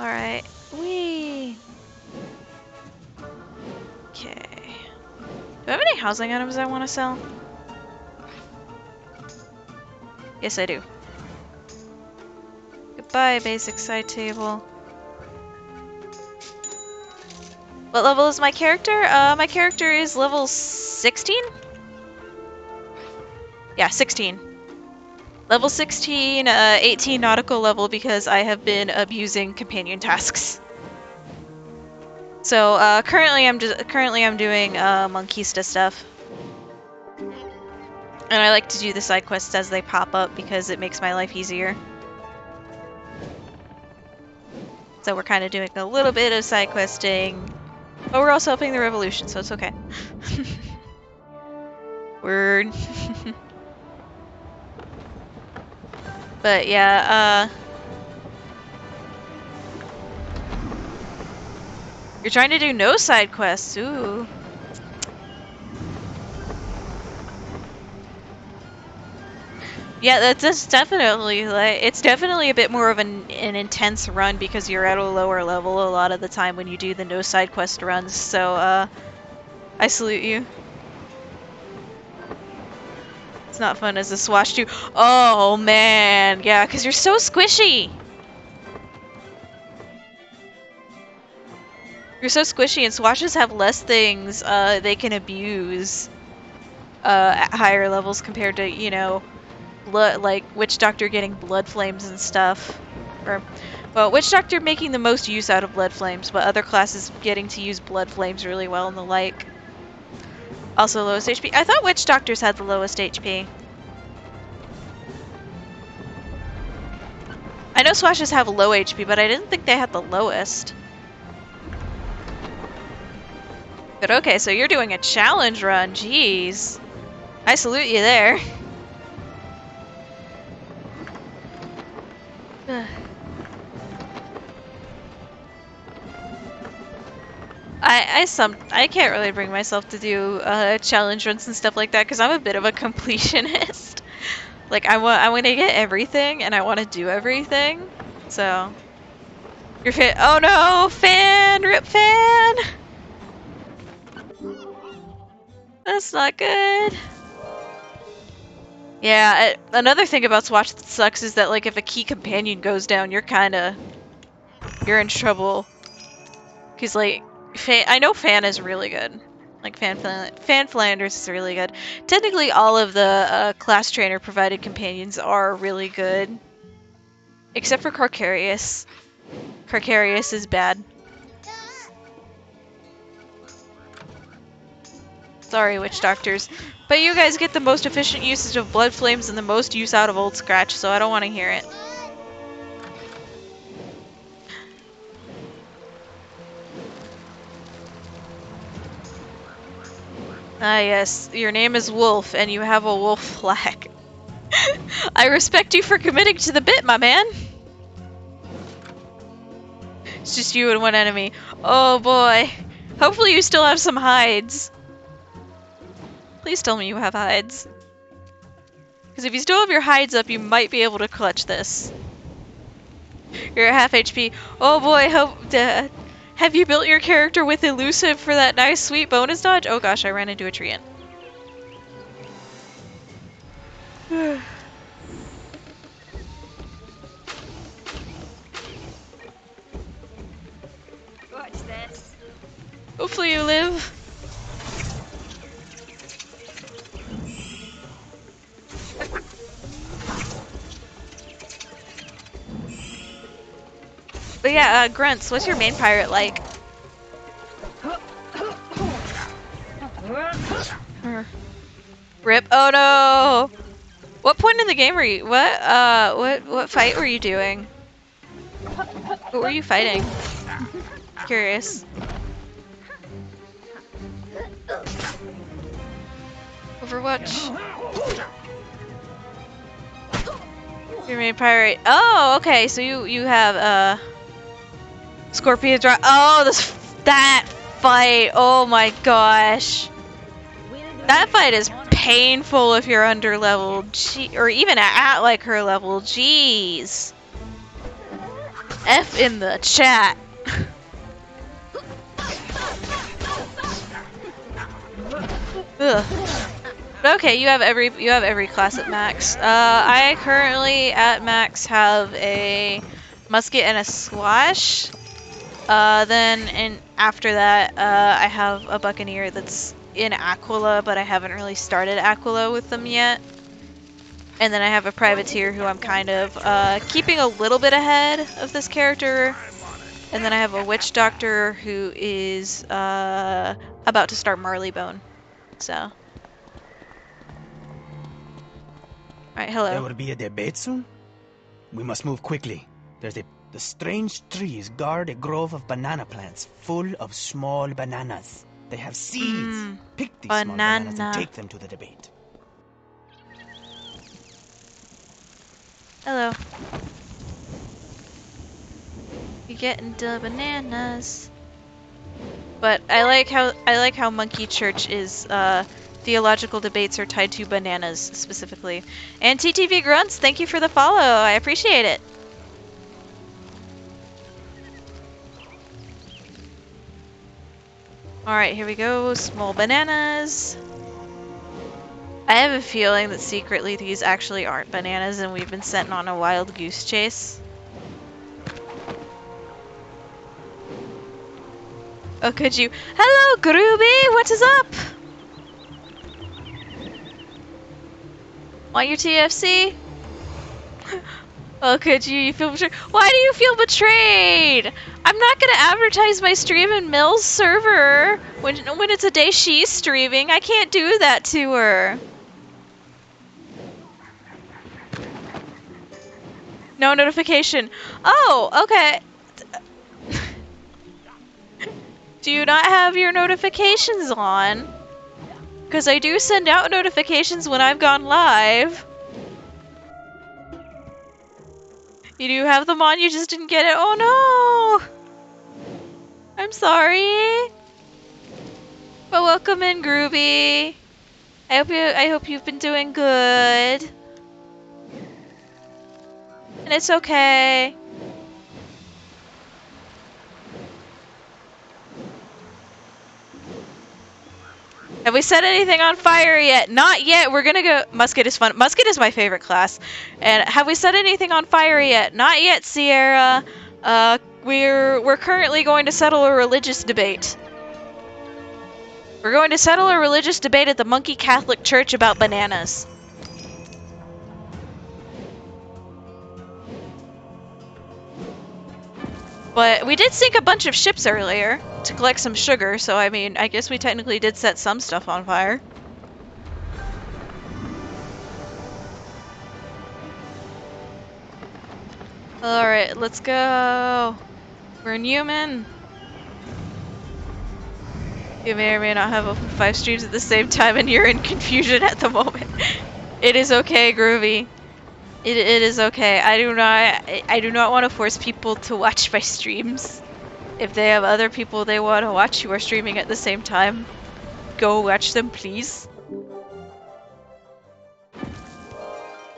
Alright. Whee! Okay. Do I have any housing items I want to sell? Yes, I do. Goodbye, basic side table. What level is my character? My character is level 16? Yeah, 16. Level 16, 18 nautical level because I have been abusing companion tasks. So currently I'm doing Monquistan stuff, and I like to do the side quests as they pop up because it makes my life easier. So we're kind of doing a little bit of side questing, but we're also helping the revolution, so it's okay. Word. But yeah, you're trying to do no side quests. Ooh. Yeah, that's definitely, like, it's definitely a bit more of an intense run because you're at a lower level a lot of the time when you do the no side quest runs, so, I salute you. It's not fun as a Swash too. Oh, man, yeah, because you're so squishy! You're so squishy, and Swashes have less things, they can abuse, at higher levels compared to, you know, like Witch Doctor getting blood flames and stuff, or well, Witch Doctor making the most use out of blood flames, but other classes getting to use blood flames really well and the like. Also lowest HP. I thought Witch Doctors had the lowest HP. I know Swashes have low HP, but I didn't think they had the lowest. But okay, so you're doing a challenge run. Jeez. I salute you there. I can't really bring myself to do challenge runs and stuff like that because I'm a bit of a completionist. Like I want to get everything and I want to do everything. So you're fit. Oh no, fan, rip fan. That's not good. Yeah, another thing about Swatch that sucks is that like if a key companion goes down, you're in trouble. Cause like I know Fan is really good. Like Fan Flanders is really good. Technically, all of the class trainer provided companions are really good, except for Carcarius. Carcarius is bad. Sorry, Witch Doctors, but you guys get the most efficient usage of blood flames and the most use out of Old Scratch, so I don't want to hear it. Ah yes, your name is Wolf, and you have a wolf flag. I respect you for committing to the bit, my man. It's just you and one enemy. Oh boy. Hopefully you still have some hides. Please tell me you have hides. Because if you still have your hides up, you might be able to clutch this. You're at half HP. Oh boy, have you built your character with Elusive for that nice sweet bonus dodge? Oh gosh, I ran into a treant. Watch this. Hopefully you live. But yeah, Grunts, what's your main pirate like? Rip. Oh no! What point in the game were you? What fight were you doing? What were you fighting? Curious. Overwatch. Your main pirate. Oh, okay. So you have Scorpion Draw. Oh, that fight. Oh my gosh. That fight is painful if you're under level. Or even at like her level. Jeez. F in the chat. Ugh. Okay, you have every class at max. I currently at max have a musket and a swash. Then after that, I have a buccaneer that's in Aquila, but I haven't really started Aquila with them yet. And then I have a privateer who I'm kind of keeping a little bit ahead of this character. And then I have a witch doctor who is about to start Marleybone. So. Alright, hello. There will be a debate soon? We must move quickly. The strange trees guard a grove of banana plants full of small bananas. They have seeds. Pick these small bananas and take them to the debate. Hello. You getting the bananas? But I like how Monkey Church is theological debates are tied to bananas specifically. And TTV Grunts, thank you for the follow. I appreciate it. Alright, here we go. Small bananas. I have a feeling that secretly these actually aren't bananas and we've been sent on a wild goose chase. Oh, could you? Hello, Groovy! What is up? Want your TFC? Oh, could you? You feel betrayed? Why do you feel betrayed? I'm not gonna advertise my stream in Mill's server when it's a day she's streaming. I can't do that to her. No notification. Oh, okay. Do you not have your notifications on? Because I do send out notifications when I've gone live. You do have them on, you just didn't get it. Oh no! I'm sorry. But welcome in, Groovy. I hope you've been doing good. And it's okay. Have we set anything on fire yet? Not yet. We're gonna go. Musket is fun. Musket is my favorite class. And have we set anything on fire yet? Not yet, Sierra. We're currently going to settle a religious debate. We're going to settle a religious debate at the Monkey Catholic Church about bananas. But we did sink a bunch of ships earlier to collect some sugar, so I mean, I guess we technically did set some stuff on fire. Alright, let's go. We're in human. You may or may not have open 5 streams at the same time and you're in confusion at the moment. It is okay, Groovy. It is okay. I do not want to force people to watch my streams. If they have other people they want to watch who are streaming at the same time, go watch them, please.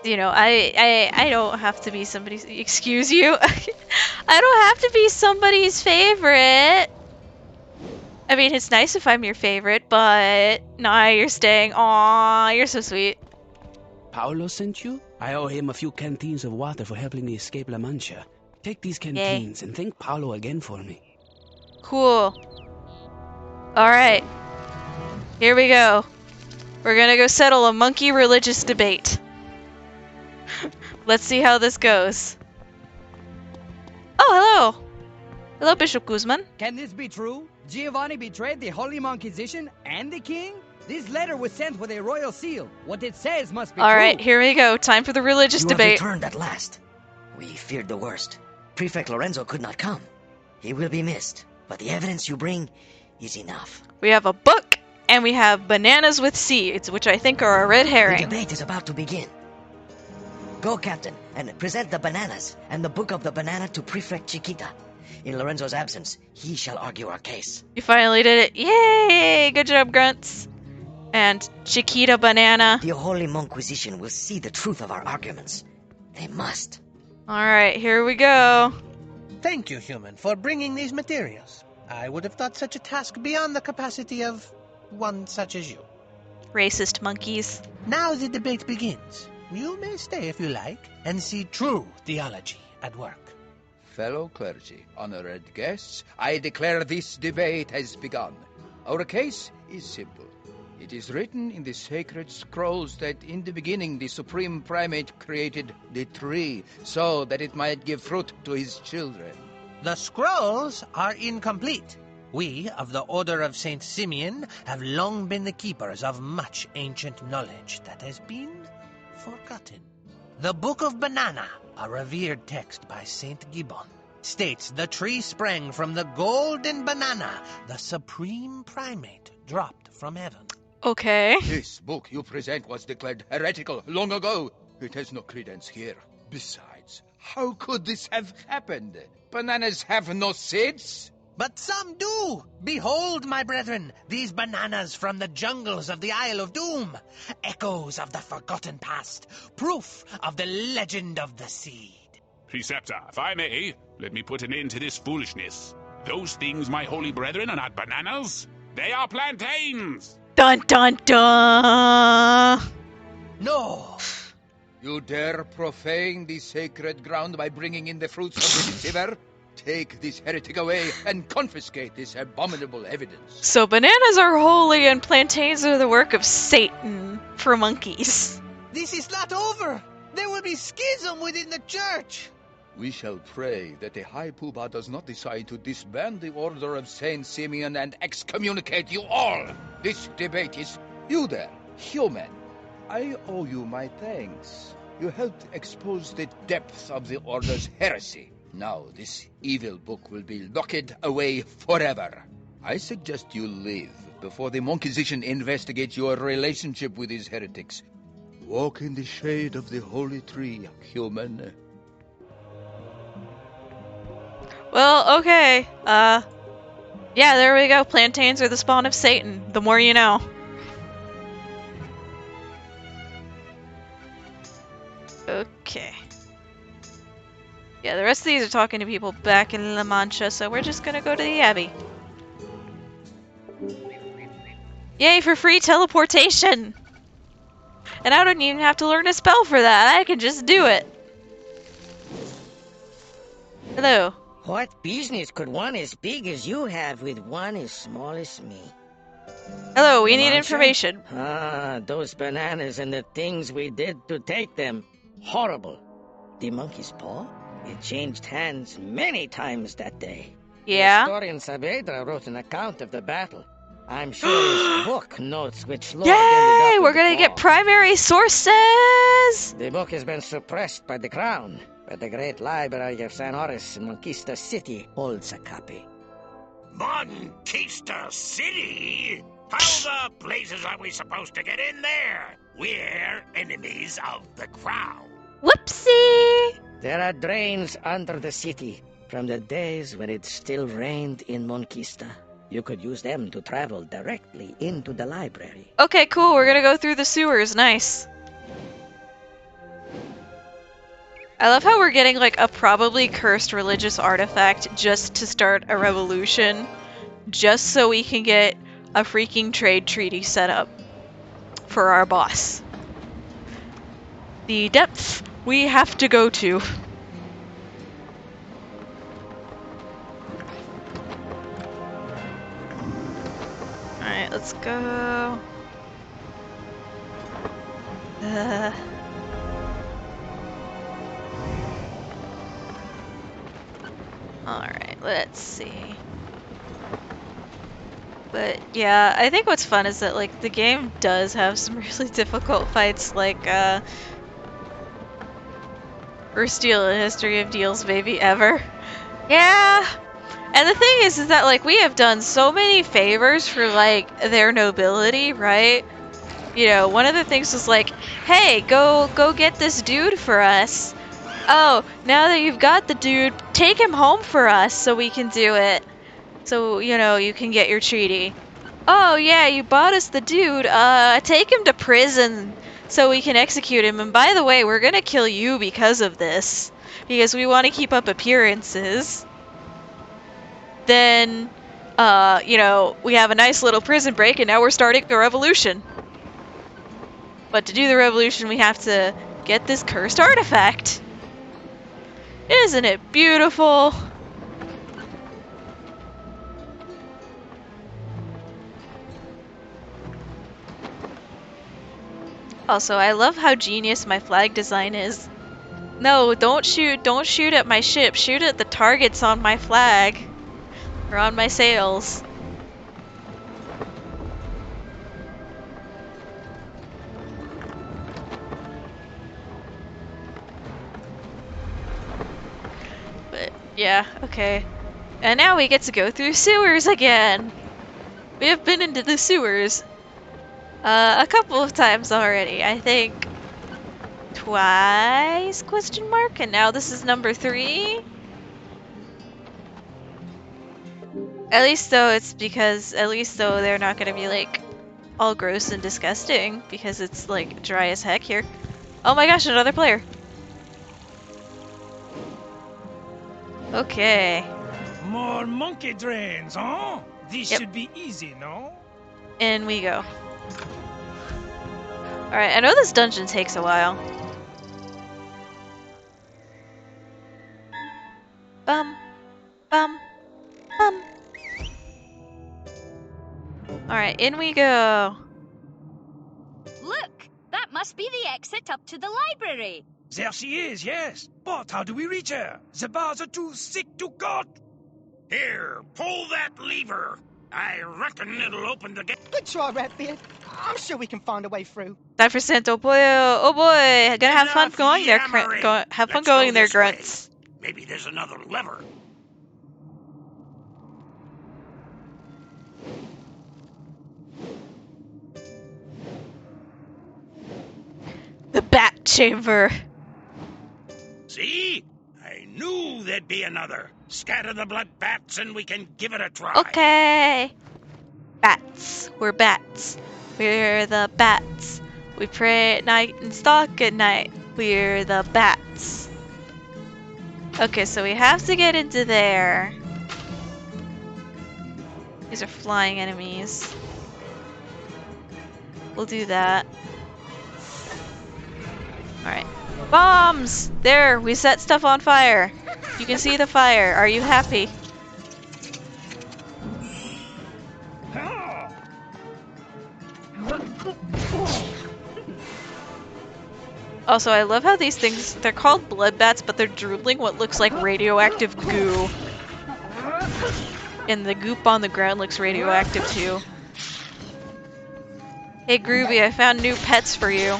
You know, I don't have to be somebody's. Excuse you. I don't have to be somebody's favorite. I mean, it's nice if I'm your favorite, but nah, you're staying. Aw, you're so sweet. Paolo sent you? I owe him a few canteens of water for helping me escape La Mancha. Take these canteens and thank Paolo again for me. Cool. Alright. Here we go. We're gonna go settle a monkey religious debate. Let's see how this goes. Oh, hello! Hello, Bishop Guzman. Can this be true? Giovanni betrayed the Holy Monquistan and the king? This letter was sent with a royal seal. What it says must be true. Alright, here we go. Time for the religious debate. You have returned at last. We feared the worst. Prefect Lorenzo could not come. He will be missed. But the evidence you bring is enough. We have a book, and we have bananas with seeds, which I think are a red herring. The debate is about to begin. Go, Captain, and present the bananas and the book of the banana to Prefect Chiquita. In Lorenzo's absence, he shall argue our case. You finally did it. Yay! Good job, Grunts. And Chiquita Banana. The Holy Monquistan will see the truth of our arguments. They must. Alright, here we go. Thank you, human, for bringing these materials. I would have thought such a task beyond the capacity of one such as you. Racist monkeys. Now the debate begins. You may stay if you like, and see true theology at work. Fellow clergy, honored guests, I declare this debate has begun. Our case is simple. It is written in the sacred scrolls that in the beginning the Supreme Primate created the tree so that it might give fruit to his children. The scrolls are incomplete. We of the Order of St. Simeon have long been the keepers of much ancient knowledge that has been forgotten. The Book of Banana, a revered text by St. Gibbon, states the tree sprang from the golden banana the Supreme Primate dropped from heaven. Okay. This book you present was declared heretical long ago. It has no credence here. Besides, how could this have happened? Bananas have no seeds. But some do! Behold, my brethren, these bananas from the jungles of the Isle of Doom. Echoes of the forgotten past. Proof of the legend of the seed. Preceptor, if I may, let me put an end to this foolishness. Those things, my holy brethren, are not bananas. They are plantains. Dun dun dun! No! You dare profane the sacred ground by bringing in the fruits of the deceiver? Take this heretic away and confiscate this abominable evidence. So bananas are holy and plantains are the work of Satan for monkeys. This is not over! There will be schism within the church! We shall pray that the High Poobah does not decide to disband the Order of Saint Simeon and excommunicate you all. This debate is you there, human. I owe you my thanks. You helped expose the depths of the Order's heresy. Now this evil book will be locked away forever. I suggest you leave before the Monquistan investigates your relationship with these heretics. Walk in the shade of the holy tree, human. Well, okay. Yeah, there we go. Plantains are the spawn of Satan. The more you know. Okay. Yeah, the rest of these are talking to people back in La Mancha, so we're just gonna go to the Abbey. Yay for free teleportation! And I don't even have to learn a spell for that. I can just do it. Hello. What business could one as big as you have with one as small as me? Hello, we need information. Ah, those bananas and the things we did to take them. Horrible. The monkey's paw? It changed hands many times that day. Yeah? The historian Saavedra wrote an account of the battle. I'm sure his book notes which lord Yay! ended up We're with the gonna get paw. primary sources! The book has been suppressed by the crown, but the great library of San Horace in Monquistan City holds a copy. Monquistan City? How the blazes are we supposed to get in there? We're enemies of the crown. Whoopsie! There are drains under the city from the days when it still reigned in Monquistan. You could use them to travel directly into the library. Okay, cool. We're gonna go through the sewers. Nice. I love how we're getting like a probably cursed religious artifact just to start a revolution, just so we can get a freaking trade treaty set up for our boss. The depth we have to go to. Alright, let's go. Alright, let's see. But yeah, I think what's fun is that like the game does have some really difficult fights, like worst deal in history of deals maybe ever. Yeah! And the thing is that like we have done so many favors for like their nobility, right? You know, one of the things was like, hey, go get this dude for us. Oh, now that you've got the dude, take him home for us so we can do it. So, you know, you can get your treaty. Oh yeah, you bought us the dude. Take him to prison so we can execute him. And by the way, we're gonna kill you because of this. Because we want to keep up appearances. Then, you know, we have a nice little prison break and now we're starting a revolution. But to do the revolution, we have to get this cursed artifact. Isn't it beautiful? Also, I love how genius my flag design is. No, don't shoot at my ship. Shoot at the targets on my flag. Or on my sails. But, yeah, okay. And now we get to go through sewers again! We have been into the sewers. A couple of times already, I think. Twice? Question mark? And now this is number 3? At least though they're not gonna be like all gross and disgusting because it's like dry as heck here. Oh my gosh, another player. Okay. More monkey drains, huh? This should be easy, no? In we go. Alright, I know this dungeon takes a while. Bum. Bum. Bum. Alright, in we go. Look! That must be the exit up to the library. There she is, yes. But how do we reach her? The bars are too thick to cut. Here, pull that lever. I reckon it'll open the gate. Good try, Ratbeard. I'm sure we can find a way through. 5%, oh boy, gonna have fun going there, have fun going there, grunts. Maybe there's another lever. The bat chamber. See? I knew there'd be another. Scatter the blood bats and we can give it a try. Okay. Bats. We're bats. We're the bats. We pray at night and stalk at night. We're the bats. Okay, so we have to get into there. These are flying enemies. We'll do that. Alright. Bombs! There, we set stuff on fire. You can see the fire. Are you happy? Also, I love how these things, they're called blood bats, but they're drooling what looks like radioactive goo. And the goop on the ground looks radioactive too. Hey Groovy, I found new pets for you.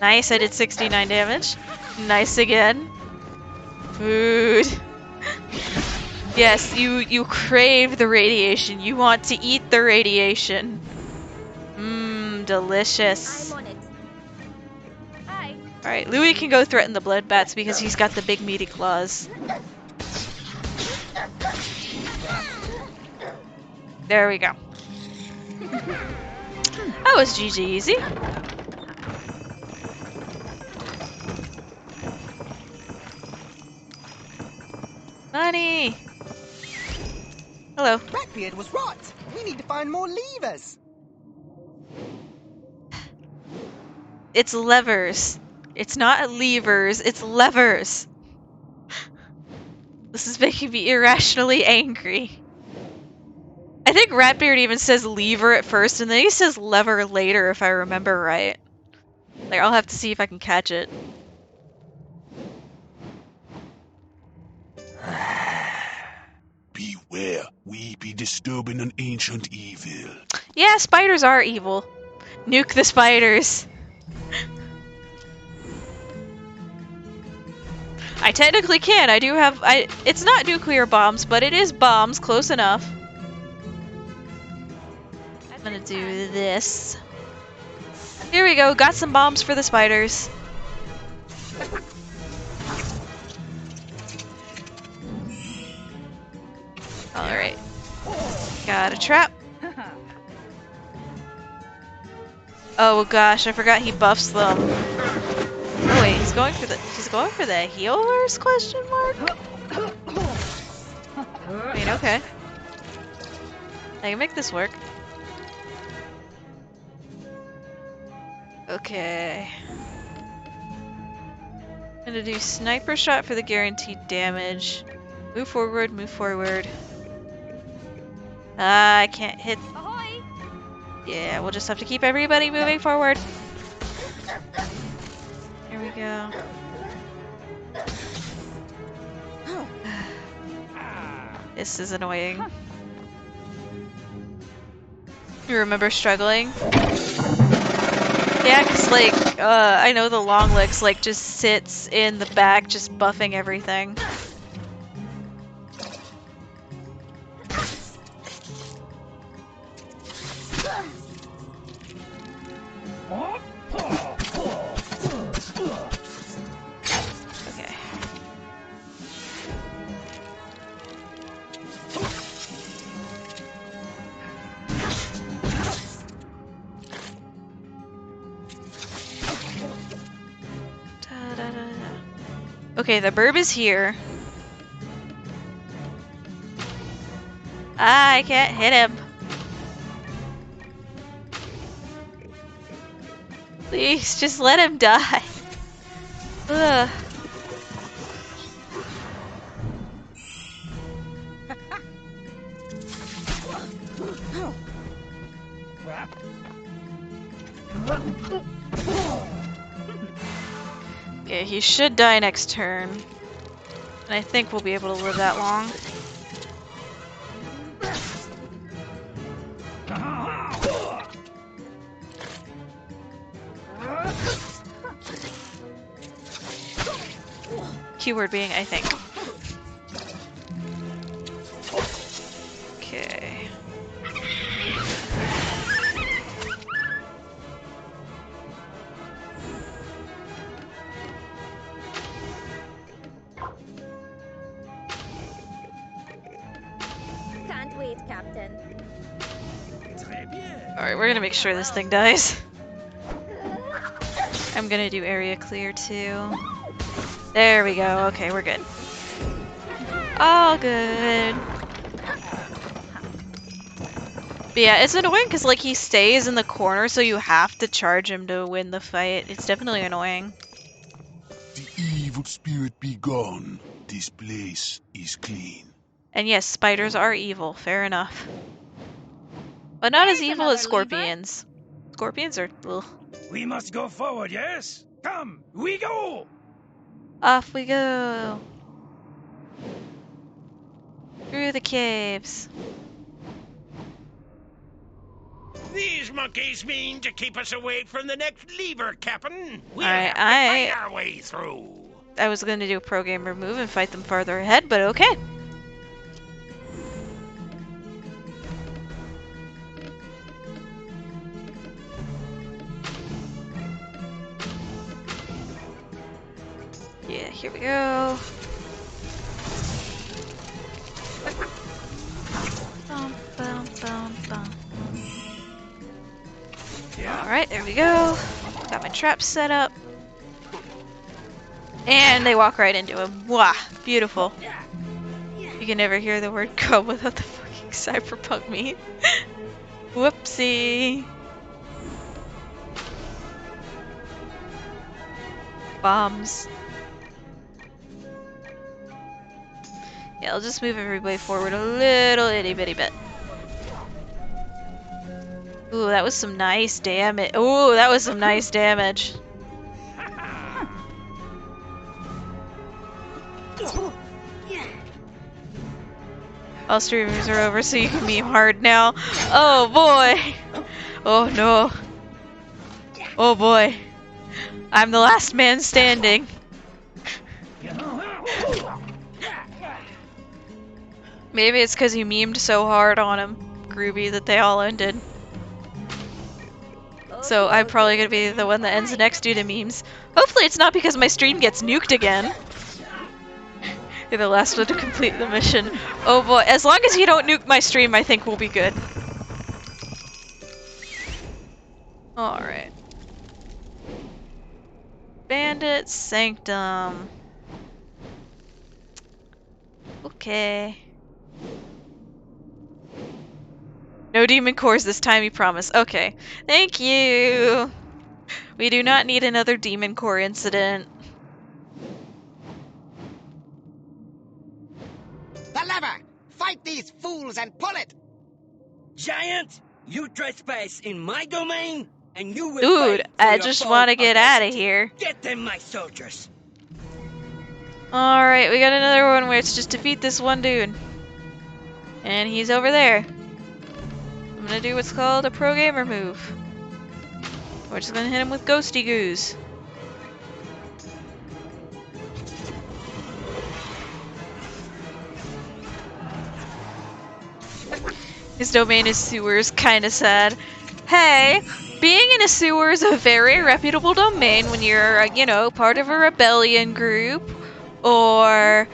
Nice, I did 69 damage. Nice again. Food. Yes, you crave the radiation. You want to eat the radiation. Mmm, delicious. Alright, Louis can go threaten the blood bats because he's got the big meaty claws. There we go. That was GG easy. Money! Hello. Ratbeard was right. We need to find more levers. It's levers. It's not levers, it's levers. This is making me irrationally angry. I think Ratbeard even says lever at first, and then he says lever later, if I remember right. Like, I'll have to see if I can catch it. Beware, we be disturbing an ancient evil. Yeah, spiders are evil. Nuke the spiders. I technically can. I do have... It's not nuclear bombs, but it is bombs. Close enough. I'm gonna do this. Here we go. Got some bombs for the spiders. Alright. Got a trap. Oh gosh, I forgot he buffs them. Oh wait, he's going for the healers, question mark? I mean, okay. I can make this work. Okay. I'm gonna do sniper shot for the guaranteed damage. Move forward, move forward. Ah, I can't hit. Ahoy! Yeah, we'll just have to keep everybody moving forward. Here we go. This is annoying. You remember struggling? Yeah, cause like, I know the long legs like just sits in the back just buffing everything. Okay. Okay, the burb is here. Ah, I can't hit him. Please, just let him die. Ugh. Okay, he should die next turn. And I think we'll be able to live that long. Keyword being, I think. Okay. Can't wait, Captain. Alright, we're gonna make sure this thing dies. I'm gonna do area clear too. There we go. Okay, we're good. All good. But yeah, it's annoying because like he stays in the corner, so you have to charge him to win the fight. It's definitely annoying. The evil spirit be gone. This place is clean. And yes, spiders are evil. Fair enough. But not as evil as scorpions. Scorpions are... ugh. We must go forward, yes? Come, we go! Off we go. Through the caves. These monkeys mean to keep us away from the next lever, Captain. We'll Alright, have to fight our way through. I was going to do a pro gamer move and fight them farther ahead, but okay. Yeah, here we go. Bum, bum, bum, bum. Alright, there we go. Got my traps set up. And they walk right into him. Wah! Beautiful. You can never hear the word go without the fucking cyberpunk meme. Whoopsie. Bombs. Yeah, I'll just move everybody forward a little itty bitty bit. Ooh, that was some nice damage. Ooh, that was some nice damage. All streamers are over, so you can meme hard now. Oh boy! Oh no. Oh boy. I'm the last man standing. Maybe it's because you memed so hard on him, Groovy, that they all ended. So I'm probably gonna be the one that ends next due to memes. Hopefully it's not because my stream gets nuked again. You're the last one to complete the mission. Oh boy, as long as you don't nuke my stream, I think we'll be good. Alright. Bandit Sanctum. Okay. No demon cores this time, you promise. Okay. Thank you! We do not need another demon core incident. The lever! Fight these fools and pull it! Giant, you trespass in my domain, and you will Dude, pay for I your just bold want to get out of audacity. here. Get them, my soldiers. Alright, we got another one where it's just defeat this one dude. And he's over there. I'm gonna do what's called a pro gamer move. We're just gonna hit him with ghosty goos. His domain is sewers, kinda sad. Hey, being in a sewer is a very reputable domain when you're, you know, part of a rebellion group, or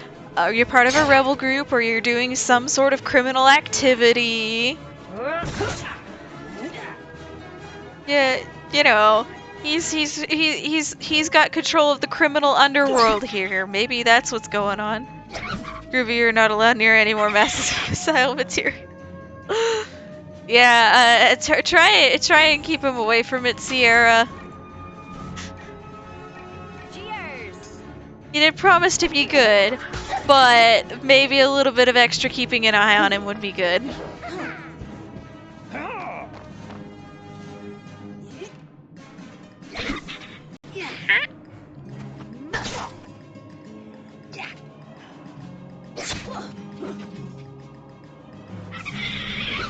you're part of a rebel group, or you're doing some sort of criminal activity. Yeah, you know, he's got control of the criminal underworld here. Maybe that's what's going on. Groovy, you're not allowed near any more massive suicidal material. Yeah, try and keep him away from it, Sierra. Cheers! He did promise to be good, but maybe a little bit of extra keeping an eye on him would be good.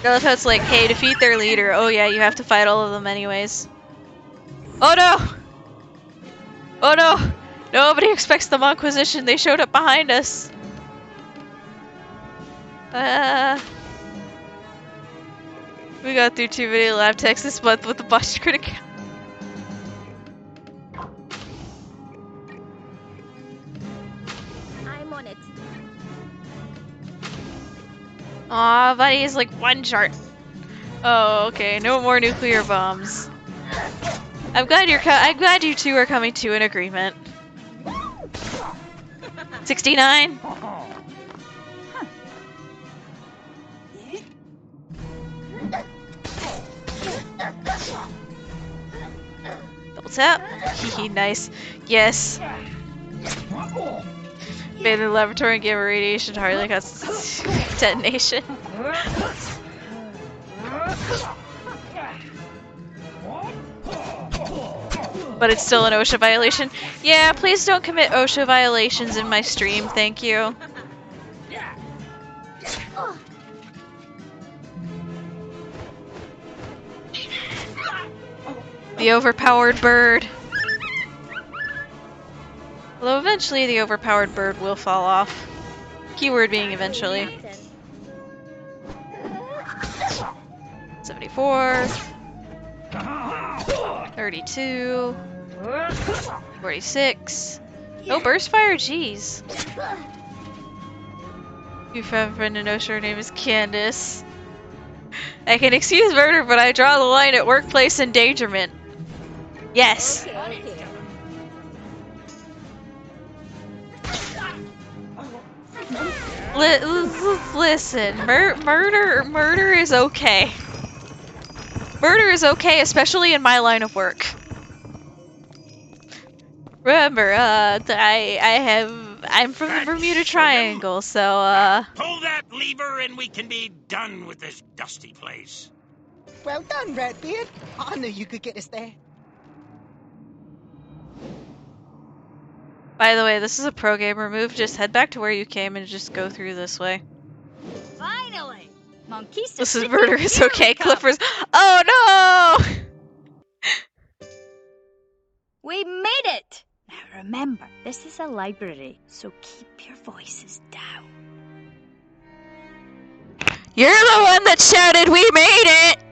I love how it's like, hey, defeat their leader. Oh yeah, you have to fight all of them anyways. Oh no! Oh no! Nobody expects the Monquistan. They showed up behind us. We got through 2 video lab techs this month with the botched critic. I'm on it. Aw, buddy is like one chart. Oh, okay. No more nuclear bombs. I'm glad you two are coming to an agreement. 69. Double tap. Hehe, nice. Yes. Made in the laboratory and gave a radiation to Harley got detonation. But it's still an OSHA violation. Yeah, please don't commit OSHA violations in my stream, thank you. The overpowered bird. Although eventually the overpowered bird will fall off. Keyword being eventually. 74. 32. 46. No burst fire, jeez. You found a friend in OSHA, her name is Candace. I can excuse murder, but I draw the line at workplace endangerment. Yes. Listen, murder is okay. Murder is okay, especially in my line of work. Remember, I'm from the Bermuda Triangle, so, Pull that lever and we can be done with this dusty place. Well done, Redbeard. I knew you could get us there. By the way, this is a pro gamer move. Just head back to where you came and just go through this way. Finally! Monquistan. This is murder is okay, Clippers. Oh no! We made it! Now remember, this is a library, so keep your voices down. You're the one that shouted, "We made it!"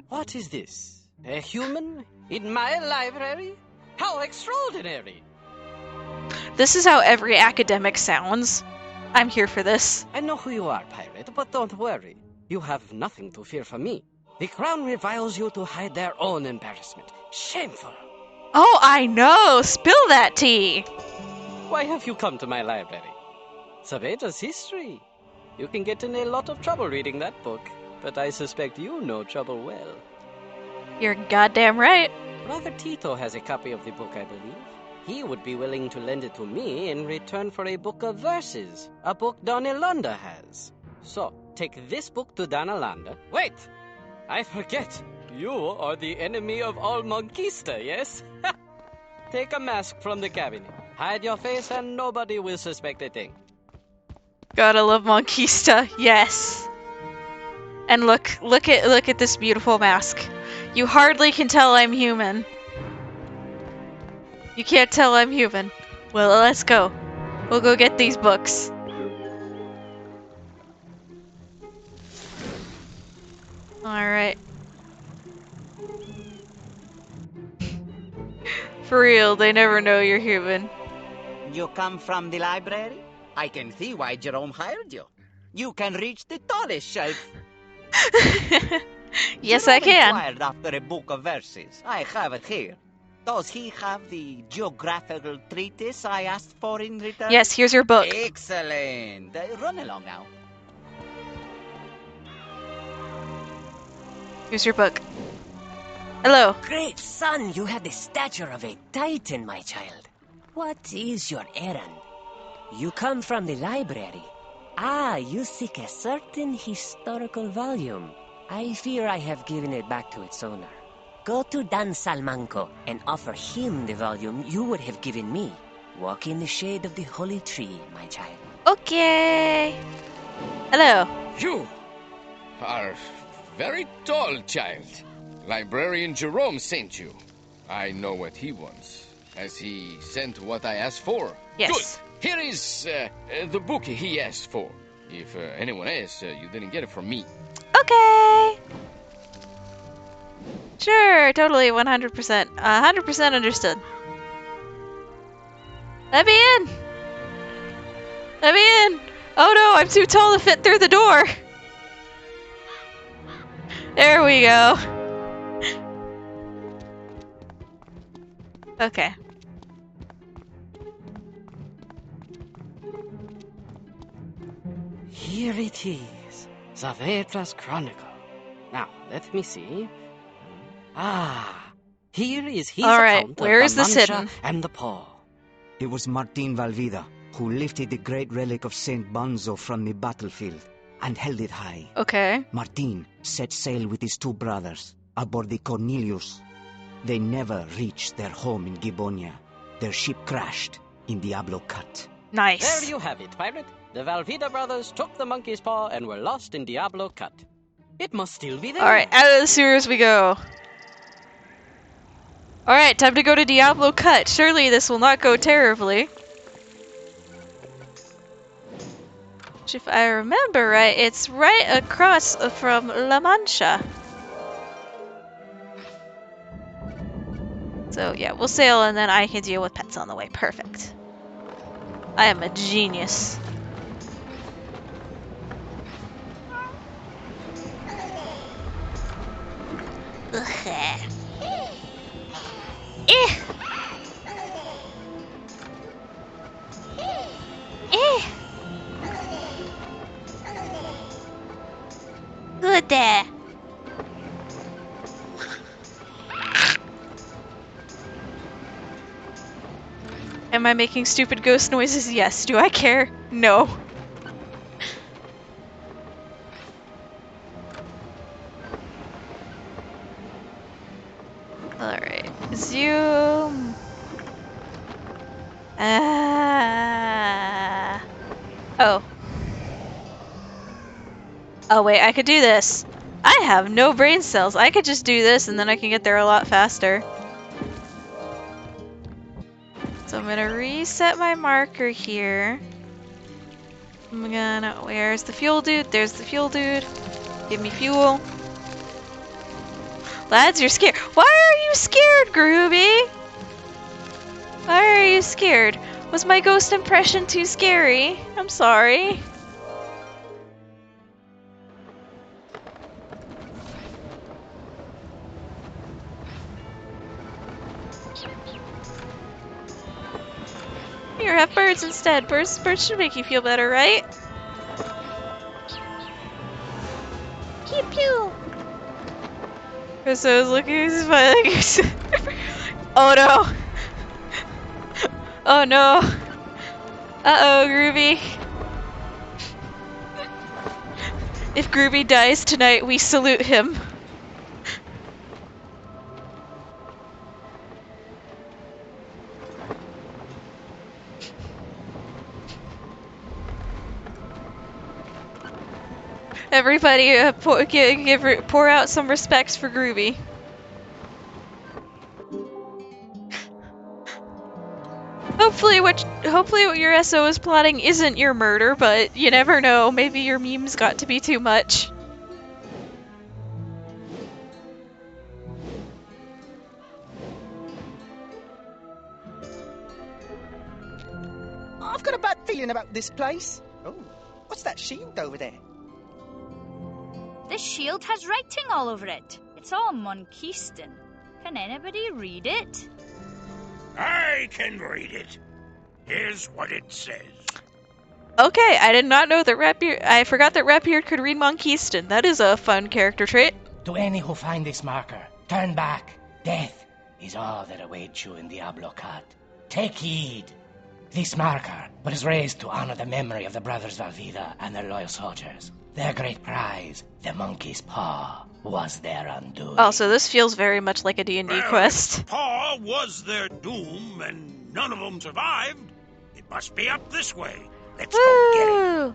What is this? A human in my library? How extraordinary! This is how every academic sounds. I'm here for this. I know who you are, pirate, but don't worry. You have nothing to fear from me. The crown reviles you to hide their own embarrassment. Shameful. Oh, I know! Spill that tea! Why have you come to my library? Saavedra's history. You can get in a lot of trouble reading that book, but I suspect you know trouble well. You're goddamn right. Brother Tito has a copy of the book, I believe. He would be willing to lend it to me in return for a book of verses, a book Don Ilonda has. So, take this book to Don Ilonda. Wait! I forget. You are the enemy of all Monquistan, yes? Take a mask from the cabinet. Hide your face and nobody will suspect a thing. Gotta love Monquista, yes. And look at this beautiful mask. You hardly can tell I'm human. You can't tell I'm human. Well, let's go. We'll go get these books. Alright. For real, they never know you're human. You come from the library? I can see why Jerome hired you. You can reach the tallest shelf. Yes, I can. Inquired after a book of verses. I have it here. Does he have the geographical treatise I asked for in return? Yes, here's your book. Excellent. Run along now. Here's your book. Hello. Great son, you have the stature of a titan, my child. What is your errand? You come from the library. Ah, you seek a certain historical volume. I fear I have given it back to its owner. Go to Dan Salmanco and offer him the volume you would have given me. Walk in the shade of the holy tree, my child. Okay. Hello. You are very tall, child. Librarian Jerome sent you. I know what he wants. Has he sent what I asked for? Yes. Good. Here is the book he asked for. If anyone asks, you didn't get it from me. Okay. Sure, totally, 100%. 100% understood. Let me in! Let me in! Oh no, I'm too tall to fit through the door! There we go. Okay. Here it is. Saavedra's Chronicle. Now, let me see. Ah, here is his account where of is this Mancha hidden? and the Paw. It was Martin Valvida who lifted the great relic of Saint Bonzo from the battlefield and held it high. Okay. Martin set sail with his two brothers aboard the Cornelius. They never reached their home in Gibonia. Their ship crashed in Diablo Cut. Nice. There you have it, pirate. The Valvida brothers took the monkey's paw and were lost in Diablo Cut. It must still be there. Alright, out of the sewers we go. Alright, time to go to Diablo Cut. Surely this will not go terribly. Which, if I remember right, it's right across from La Mancha. So yeah, we'll sail and then I can deal with pets on the way. Perfect. I am a genius. Ugh. Eh. Eh. Good there. Am I making stupid ghost noises? Yes. Do I care? No. Alright. Zoom. Oh. Oh wait, I could do this. I have no brain cells. I could just do this and then I can get there a lot faster. So I'm gonna reset my marker here. I'm gonna, where's the fuel dude? There's the fuel dude. Give me fuel. Lads, you're scared. Why are you scared, Groovy? Why are you scared? Was my ghost impression too scary? I'm sorry. Here, have birds instead. Birds should make you feel better, right? Pew pew. Chris was looking smiling. Oh no. Oh no. Uh-oh, Groovy. If Groovy dies tonight, we salute him. Everybody, pour out some respects for Groovy. Hopefully what your SO is plotting isn't your murder, but you never know. Maybe your memes got to be too much. I've got a bad feeling about this place. Oh, what's that shield over there? This shield has writing all over it. It's all Monquistan. Can anybody read it? I can read it. Here's what it says. Okay, I did not know that Ratbeard. I forgot that Ratbeard could read Monquistan. That is a fun character trait. To any who find this marker, turn back. Death is all that awaits you in Diablo Cut. Take heed. This marker was raised to honor the memory of the brothers Valvida and their loyal soldiers. Their great prize, the monkey's paw, was their undoing. Also, this feels very much like a D&D quest. Paw was their doom, and none of them survived. It must be up this way. Let's go get it.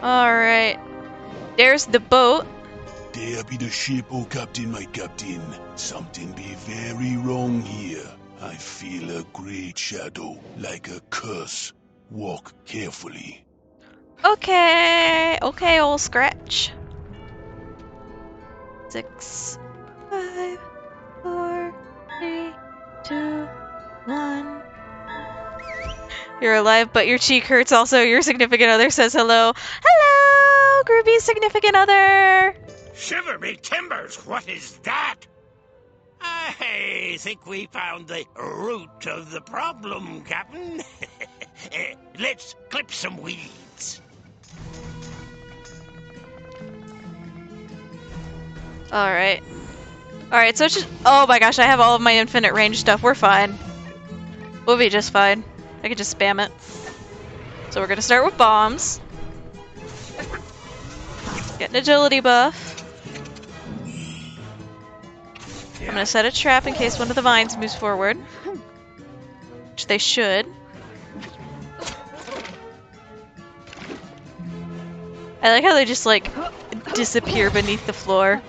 Alright. There's the boat. There be the ship, oh Captain, my Captain. Something be very wrong here. I feel a great shadow, like a curse. Walk carefully. Okay, old Scratch. 6, 5, 4, 3, 2, 1. You're alive, but your cheek hurts. Also, your significant other says hello. Hello, Groovy's significant other. Shiver me timbers, what is that? I think we found the root of the problem, Captain. Let's clip some weeds. Alright. Alright, so it's just... Oh my gosh, I have all of my infinite range stuff. We're fine. We'll be just fine. I can just spam it. So we're gonna start with bombs. Get an agility buff. I'm gonna set a trap in case one of the vines moves forward. Which they should. I like how they just, like, disappear beneath the floor.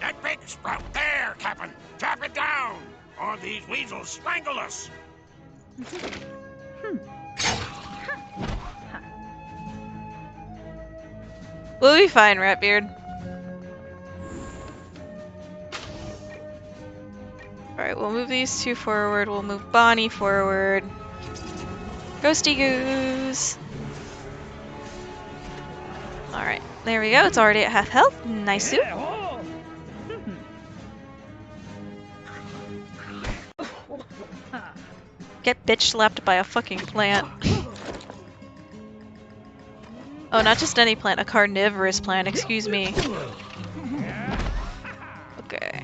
That big sprout there, Captain! Trap it down! Or these weasels strangle us! We'll be fine, Ratbeard. Alright, we'll move these two forward. We'll move Bonnie forward. Ghosty Goose! Alright, there we go. It's already at half health. Nice soup. Get bitch slapped by a fucking plant. Oh, not just any plant, a carnivorous plant, excuse me. Okay.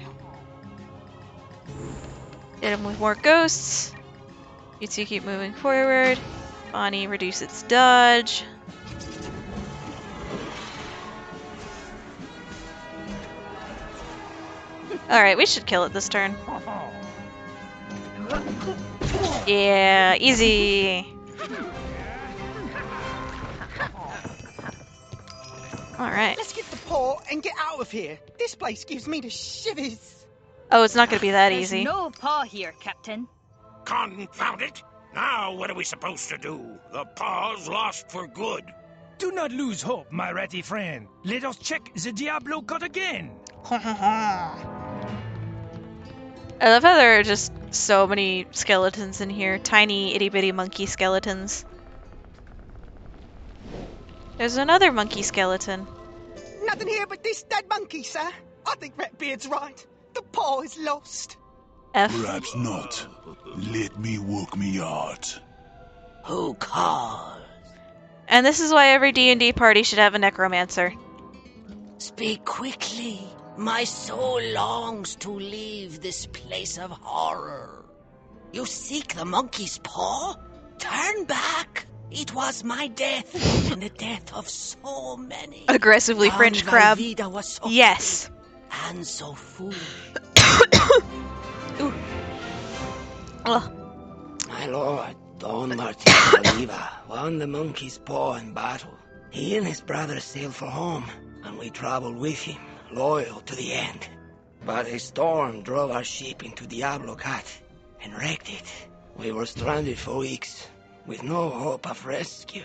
Hit him with more ghosts. You two keep moving forward. Bonnie, reduce its dodge. Alright, we should kill it this turn. Yeah, easy. Alright. Let's get the paw and get out of here. This place gives me the shivers. Oh, it's not gonna be that There's easy. no paw here, Captain. Confound it! Now what are we supposed to do? The paw's lost for good. Do not lose hope, my ratty friend. Let us check the Diablo Cut again. I love how there are just so many skeletons in here. Tiny itty bitty monkey skeletons. There's another monkey skeleton. Nothing here but this dead monkey, sir. I think Redbeard's right. The paw is lost. Perhaps not. Let me work me art. Who calls? And this is why every D&D party should have a necromancer. Speak quickly. My soul longs to leave this place of horror. You seek the monkey's paw? Turn back. It was my death, and the death of so many. Aggressively French crab. Was so yes. And so foolish. Ooh. Oh. My lord, Don Martin Oliva, won the monkey's paw in battle. He and his brother sailed for home, and we traveled with him, loyal to the end. But a storm drove our ship into Diablo Cat and wrecked it. We were stranded for weeks, with no hope of rescue.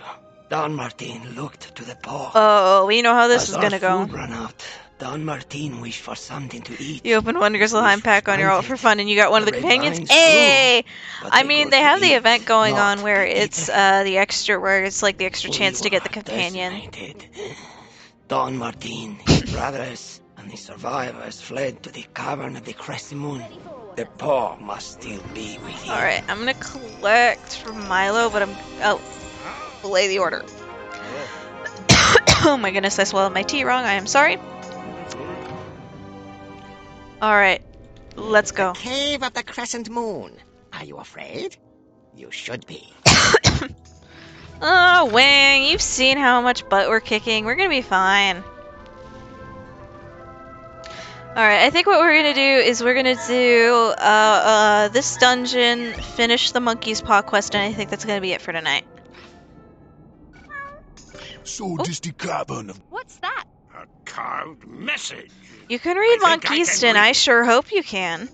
Don Martin looked to the paw. Oh, we know how this is gonna go. Food ran out. Don Martin wished for something to eat. You open one Grizzleheim pack on your alt for fun, and you got one of the companions. Hey, I mean, they have the event going on where it's the extra, where it's like the extra chance to get the companion. Don Martin, his brothers, and the survivors fled to the cavern of the Crescent Moon. The paw must still be with you. All right, I'm gonna collect from Milo, but belay the order. Oh my goodness, I swallowed my tea wrong. I am sorry. Alright, let's go. The cave of the Crescent Moon. Are you afraid? You should be. Oh, Wang, you've seen how much butt we're kicking. We're gonna be fine. Alright, I think what we're gonna do is we're gonna do this dungeon, finish the Monkey's Paw quest, and I think that's gonna be it for tonight. So this the cavern of... What's that? A carved message. You can read Monquistan, I sure hope you can.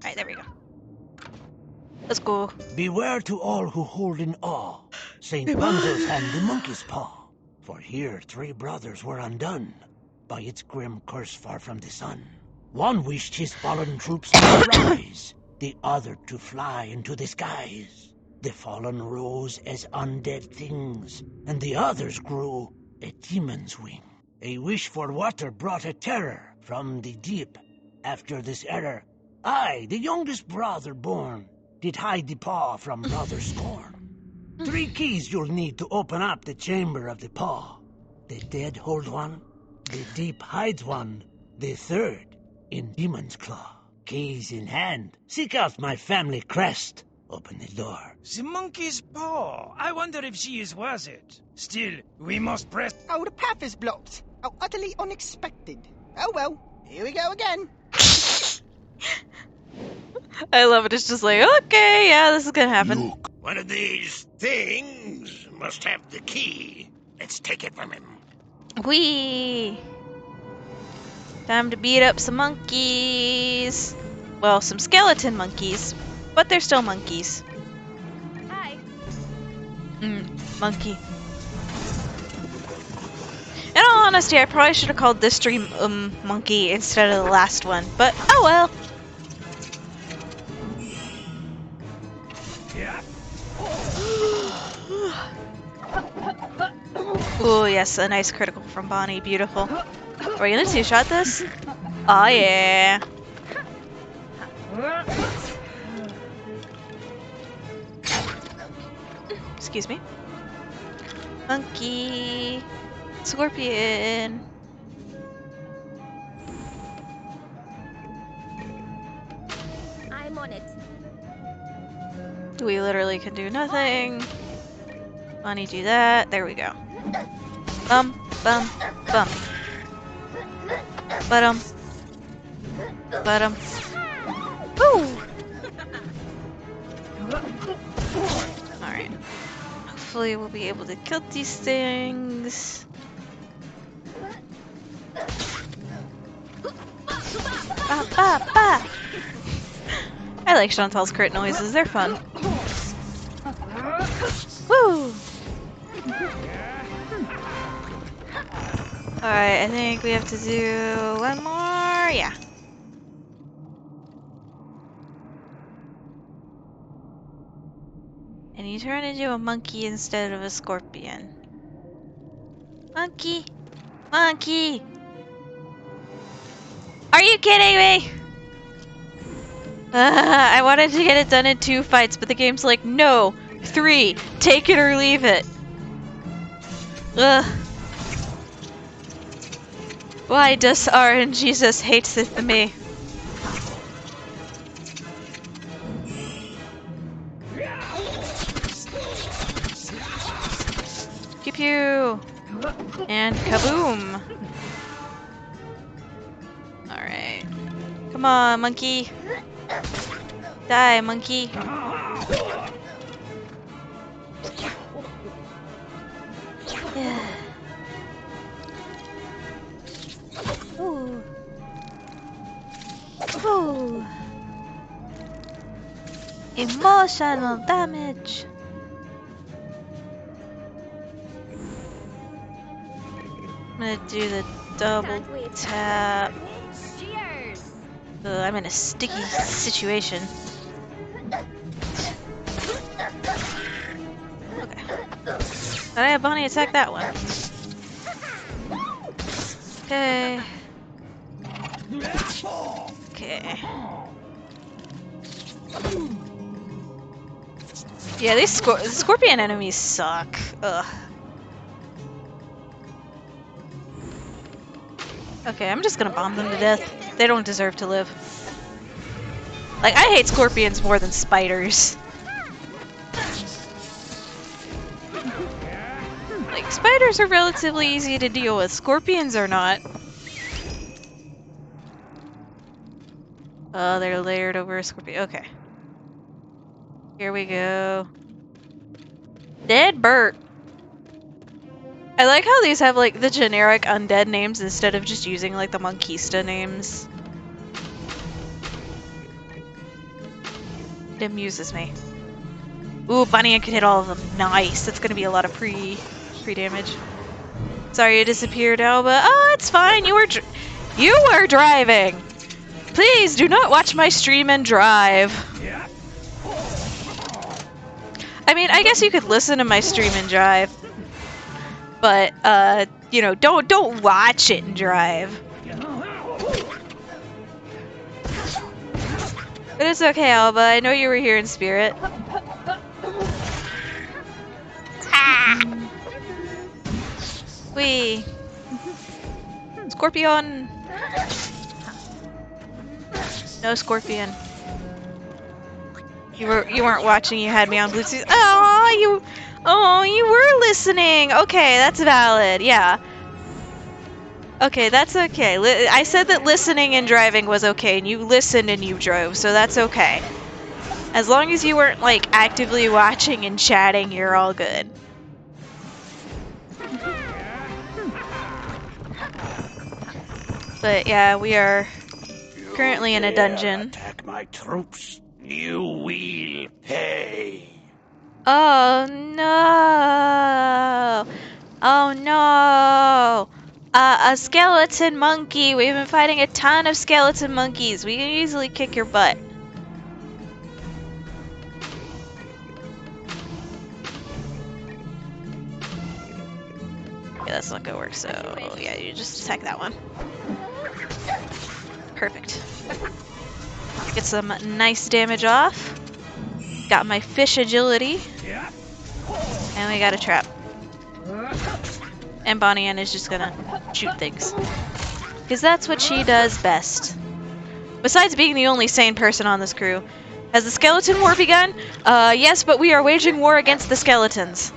Alright, there we go. Let's go. Beware to all who hold in awe St. Panzo's and the monkey's paw. For here 3 brothers were undone by its grim curse far from the sun. One wished his fallen troops to rise, the other to fly into the skies. The fallen rose as undead things, and the others grew a demon's wing. A wish for water brought a terror from the deep. After this error, I, the youngest brother born, did hide the paw from brother's scorn. 3 keys you'll need to open up the chamber of the paw. The dead hold one, the deep hides one, the 3rd in demon's claw. Keys in hand, seek out my family crest. Open the door. The monkey's paw. I wonder if she is worth it. Still, we must press. Oh, the path is blocked. How utterly unexpected. Oh well, here we go again. I love it. It's just like, okay, yeah, this is gonna happen. Look. One of these things must have the key. Let's take it from him. Whee! Time to beat up some monkeys. Well, some skeleton monkeys, but they're still monkeys. Hi. Monkey. In all honesty, I probably should have called this stream Monkey instead of the last one, but oh well. Oh yes, a nice critical from Bonnie. Beautiful. Are we gonna two-shot this? Oh yeah. Excuse me. Monkey. Scorpion. I'm on it. We literally can do nothing. Bonnie, do that. There we go. Bum, bum, bum. But Woo! Alright. Hopefully we'll be able to kill these things. Ba, ba, ba. I like Chantal's crit noises, they're fun. Woo! Alright, I think we have to do one more. Yeah. And you turn into a monkey instead of a scorpion. Monkey! Monkey! Are you kidding me? I wanted to get it done in 2 fights, but the game's like, no, 3, take it or leave it. Ugh. Why does RNG just hates it to me? Pew pew! And kaboom! Alright. Come on, monkey! Die, monkey! Yeah. Ooh. Ooh. Emotional damage! I'm gonna do the double tap. I'm in a sticky situation. Okay. Did I have Bonnie attack that one? Okay. Okay. Yeah, these scorpion enemies suck. Ugh. Okay, I'm just gonna bomb them to death. They don't deserve to live. Like, I hate scorpions more than spiders. Like, spiders are relatively easy to deal with. Scorpions are not. Oh, they're layered over a scorpion. Okay. Here we go. Dead Bert. I like how these have, like, the generic undead names instead of just using, like, the Monquistan names. It amuses me. Ooh, Bunny can hit all of them. Nice. That's gonna be a lot of pre-damage. Sorry you disappeared, Alba. Oh, it's fine. You were driving. Please do not watch my stream and drive. I mean, I guess you could listen to my stream and drive. But, you know, don't watch it and drive. But it's okay, Alba. I know you were here in spirit. Ah! Wee. Scorpion. No scorpion. You weren't watching. You had me on Bluetooth. Oh, you were listening. Okay, that's valid. Yeah. Okay, that's okay. I said that listening and driving was okay, and you listened and you drove, so that's okay. As long as you weren't, like, actively watching and chatting, you're all good. But yeah, we are currently in a dungeon. Attack my troops. You will pay. Oh no! Oh no! A skeleton monkey! We've been fighting a ton of skeleton monkeys. We can easily kick your butt. Yeah, that's not gonna work, so yeah, you just attack that one. Perfect. Get some nice damage off. Got my fish agility. And we got a trap. And Bonnie Ann is just gonna shoot things. Because that's what she does best. Besides being the only sane person on this crew. Has the skeleton war begun? Yes, but we are waging war against the skeletons.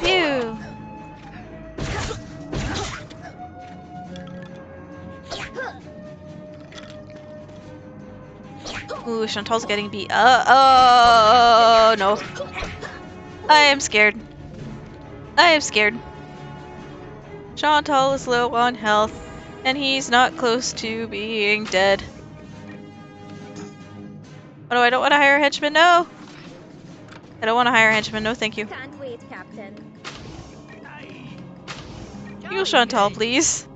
Pew! Ooh, Chantal's getting beat. Oh no. I am scared. I am scared. Chantal is low on health, and he's not close to being dead. Oh no, I don't want to hire a henchman, no! I don't want to hire a henchman, no thank you. Can't wait, Captain. Heal Chantal, please.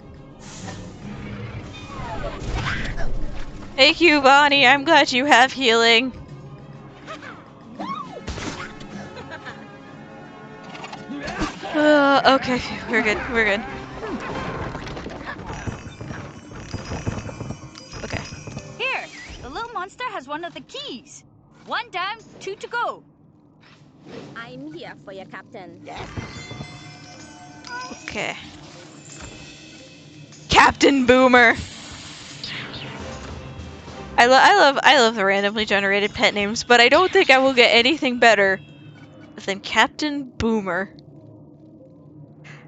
Thank you, Bonnie, I'm glad you have healing. Okay, we're good, we're good. Okay. Here, the little monster has one of the keys. 1 down, 2 to go. I'm here for you, Captain. Yes. Okay. Captain Boomer! I love the randomly generated pet names, but I don't think I will get anything better than Captain Boomer.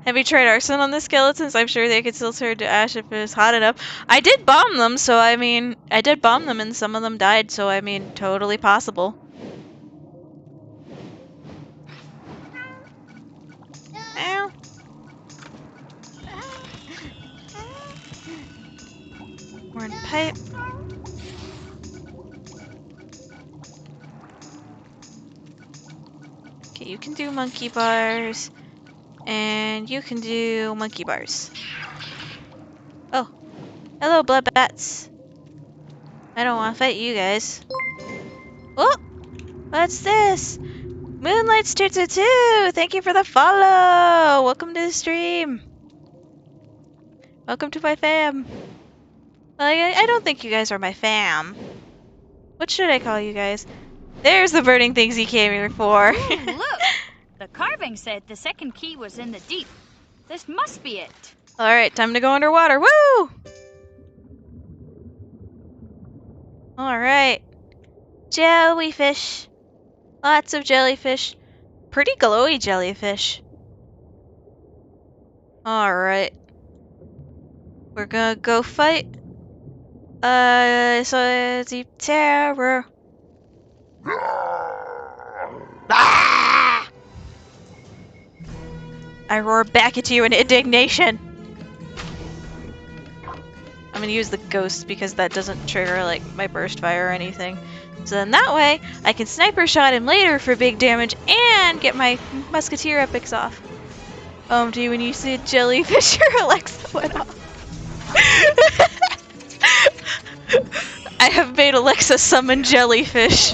Have you tried arson on the skeletons? I'm sure they could still turn to ash if it was hot enough. I did bomb them, so I mean, I did bomb them and some of them died, so I mean, totally possible. Ow. Horn pipe. Okay, you can do monkey bars. And you can do monkey bars. Oh. Hello, blood bats. I don't want to fight you guys. Oh! What's this? Moonlight's 222! Thank you for the follow! Welcome to the stream. Welcome to my fam. Well, I don't think you guys are my fam. What should I call you guys? There's the burning things he came here for. Ooh, look! The carving said the second key was in the deep. This must be it. Alright, time to go underwater. Woo! Alright. Jellyfish. Lots of jellyfish. Pretty glowy jellyfish. Alright. We're gonna go fight. So deep terror. Ah! I roar back at you in indignation. I'm gonna use the ghost because that doesn't trigger like my burst fire or anything. So then that way I can sniper shot him later for big damage and get my musketeer epics off. Do you when you see a jellyfish or Alexa went off? I have made Alexa summon jellyfish.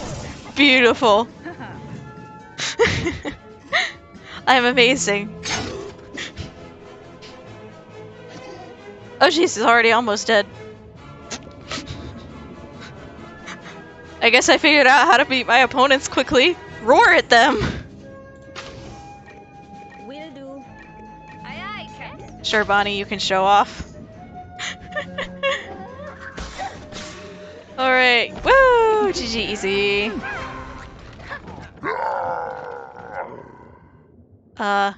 Beautiful. I'm amazing. Oh jeez, he's already almost dead. I guess I figured out how to beat my opponents quickly. Roar at them! Will do. Aye aye, Ken. Sure, Bonnie, you can show off. Alright, woo! GG easy. Why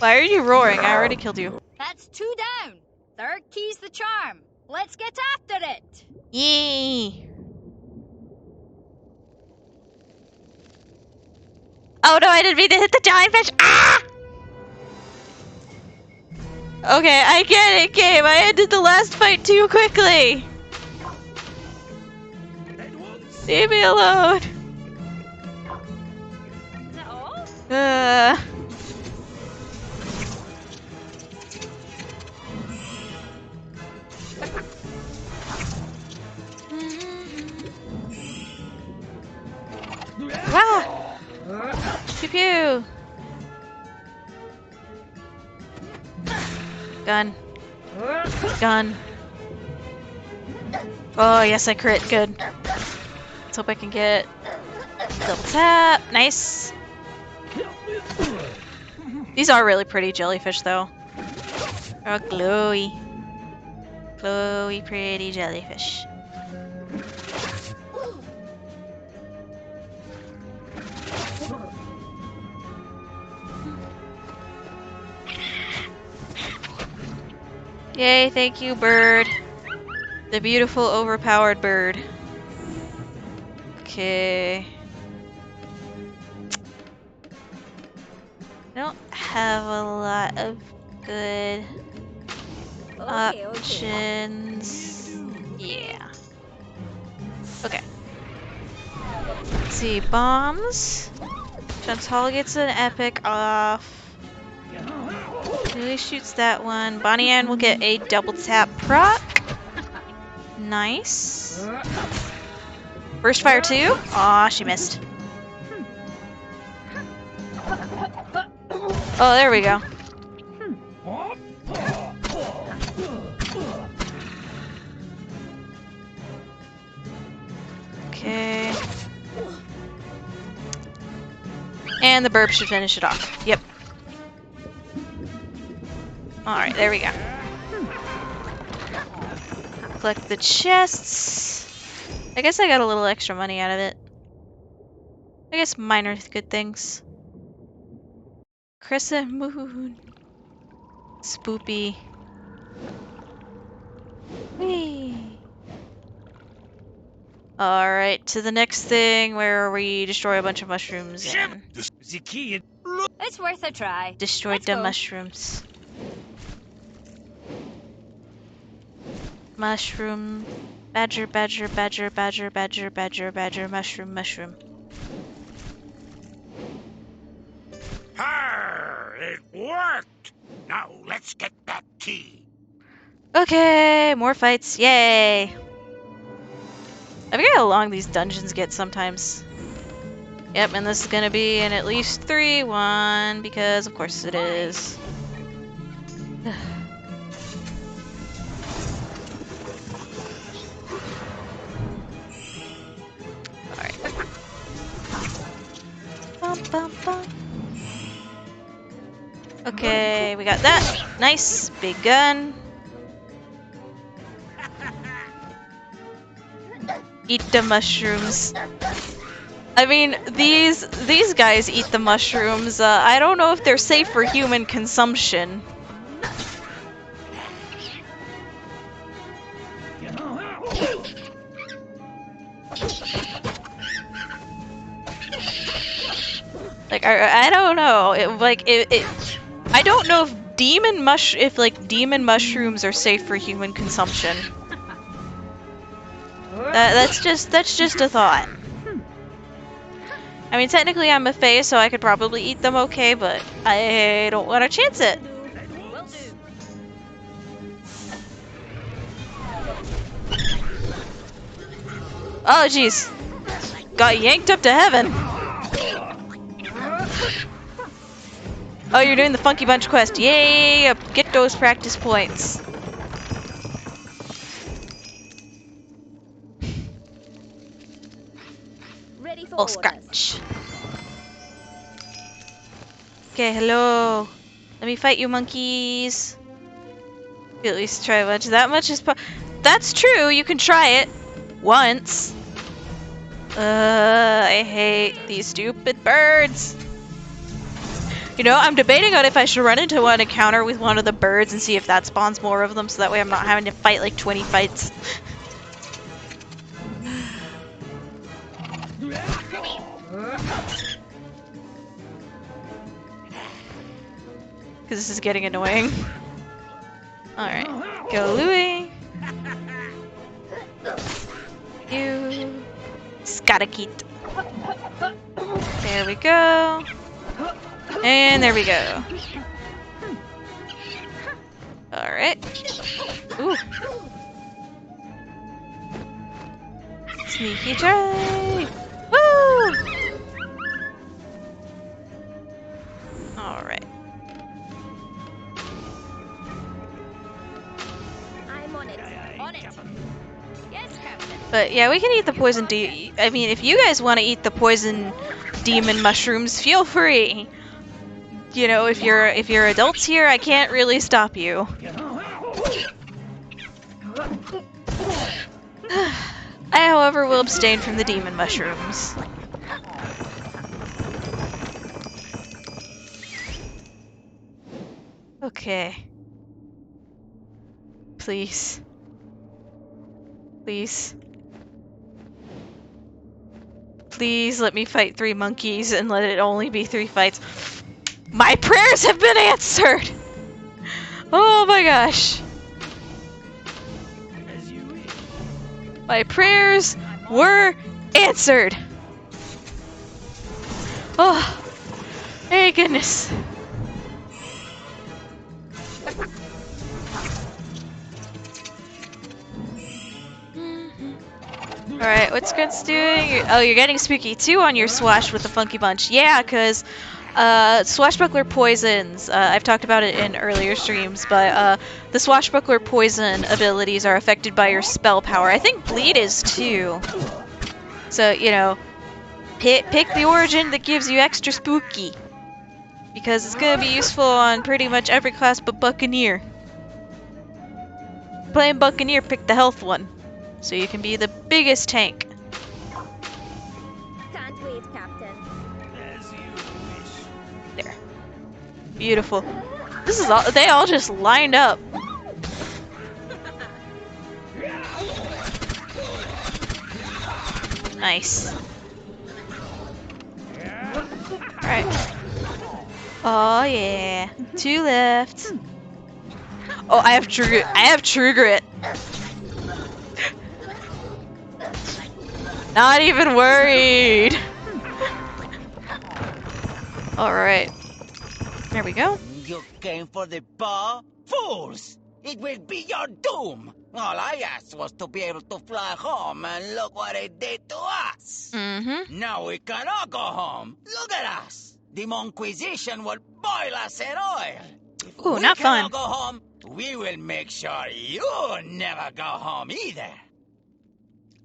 are you roaring? I already killed you. That's 2 down. Third key's the charm. Let's get after it. Yee! Oh no, I didn't mean to hit the giant fish! Ah! Okay, I get it, game. I ended the last fight too quickly. Leave me alone. Is that all? Wow! Pew pew! Gun. Gun. Oh, yes, I crit. Good. Let's hope I can get double tap. Nice. These are really pretty jellyfish, though. Oh, glowy. Glowy, pretty jellyfish. Yay, thank you, bird. The beautiful, overpowered bird. Okay. I don't have a lot of good options. Yeah. Okay. Let's see, bombs. Chantal gets an epic off. Louis shoots that one. Bonnie Ann will get a double tap proc. Nice. Burst fire 2? Aw, she missed. Oh, there we go. Okay. And the burp should finish it off. Yep. Alright, there we go. Collect the chests. I guess I got a little extra money out of it. I guess minor good things. Crescent moon. Spoopy. Whee! Alright, to the next thing where we destroy a bunch of mushrooms and It's worth a try. destroyed the mushrooms. Mushroom. Badger, badger, badger, badger, badger, badger, badger, mushroom, mushroom. Arr, it worked! Now let's get that key. Okay, more fights. Yay! I forget how long these dungeons get sometimes. Yep, and this is gonna be in at least 3-1, because of course it is. Alright. Bum, bum, bum. Okay, we got that. Nice, big gun. Eat the mushrooms. I mean, these guys eat the mushrooms. I don't know if they're safe for human consumption. Like, I don't know. I don't know if demon mushrooms are safe for human consumption. That's just a thought. I mean, technically I'm a fae, so I could probably eat them okay, but I don't want to chance it. Oh, jeez. Got yanked up to heaven. Oh, you're doing the Funky Bunch quest. Yay! Get those practice points. Full scratch. Okay, hello. Let me fight you, monkeys. At least try much. That much is that's true. You can try it once. I hate these stupid birds. You know, I'm debating on if I should run into an encounter with one of the birds and see if that spawns more of them, so that way I'm not having to fight like 20 fights. Because this is getting annoying. Alright. Go, Louis. You. Skatakit. There we go. And there we go. Alright. Ooh. Sneaky try. Woo! Alright. I'm on it. On it. Yes, Captain. But yeah, we can eat the poison I mean, if you guys want to eat the poison demon mushrooms, feel free. You know, if you're adults here, I can't really stop you. I, however, will abstain from the demon mushrooms. Okay. Please. Please. Please let me fight 3 monkeys and let it only be 3 fights. My prayers have been answered! Oh my gosh. My prayers were answered! Oh, thank goodness. Alright, what's Grunts doing? Oh, you're getting spooky too on your swash with the Funky Bunch. Yeah, because swashbuckler poisons. I've talked about it in earlier streams, but the swashbuckler poison abilities are affected by your spell power. I think bleed is too. So, you know, pick the origin that gives you extra spooky. Because it's going to be useful on pretty much every class but Buccaneer. Playing Buccaneer, pick the health one. So you can be the biggest tank. Can't wait, Captain. There. Beautiful. This is all, they all just lined up. Nice. Alright. Oh yeah. 2 left. Oh, I have true grit. Not even worried. Alright. There we go. You came for the paw? Fools! It will be your doom! All I asked was to be able to fly home, and look what it did to us! Mm-hmm. Now we can all go home! Look at us! The Monquistan will boil us in oil! If Ooh, we not can fun. all go home, we will make sure you never go home either!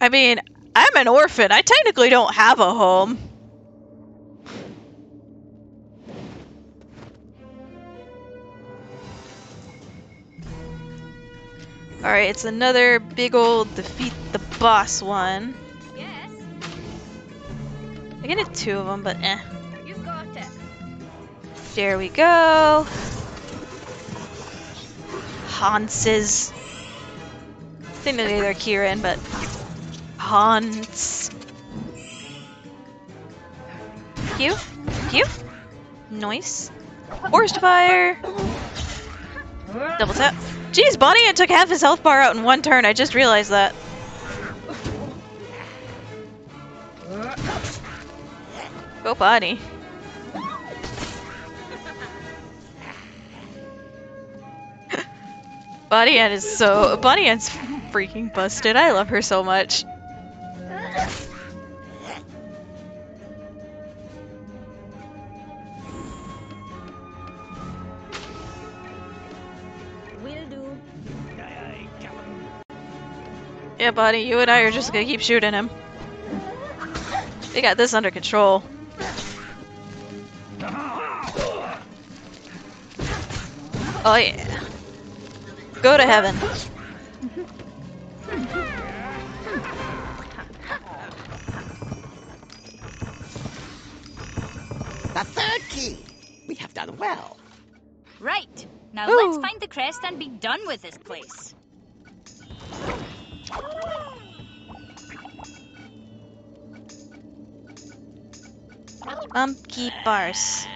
I mean, I'm an orphan. I technically don't have a home. Alright, it's another big old defeat the boss one. Yes. I can hit 2 of them, but eh. You've got it. There we go. Hanses. I think they're either Kieran, but Hans. Pew. Pew. Nice. Forest fire. Double tap. Jeez, Bonnie took half his health bar out in 1 turn. I just realized that. Go Bonnie. Bonnie is so... Bonnie is freaking busted. I love her so much. Will do. Yeah, Bonnie, you and I are just gonna keep shooting him. We got this under control. Oh yeah. Go to heaven. The 3rd key! We have done well. Right. Now Ooh. let's find the crest and be done with this place. Monkey bars.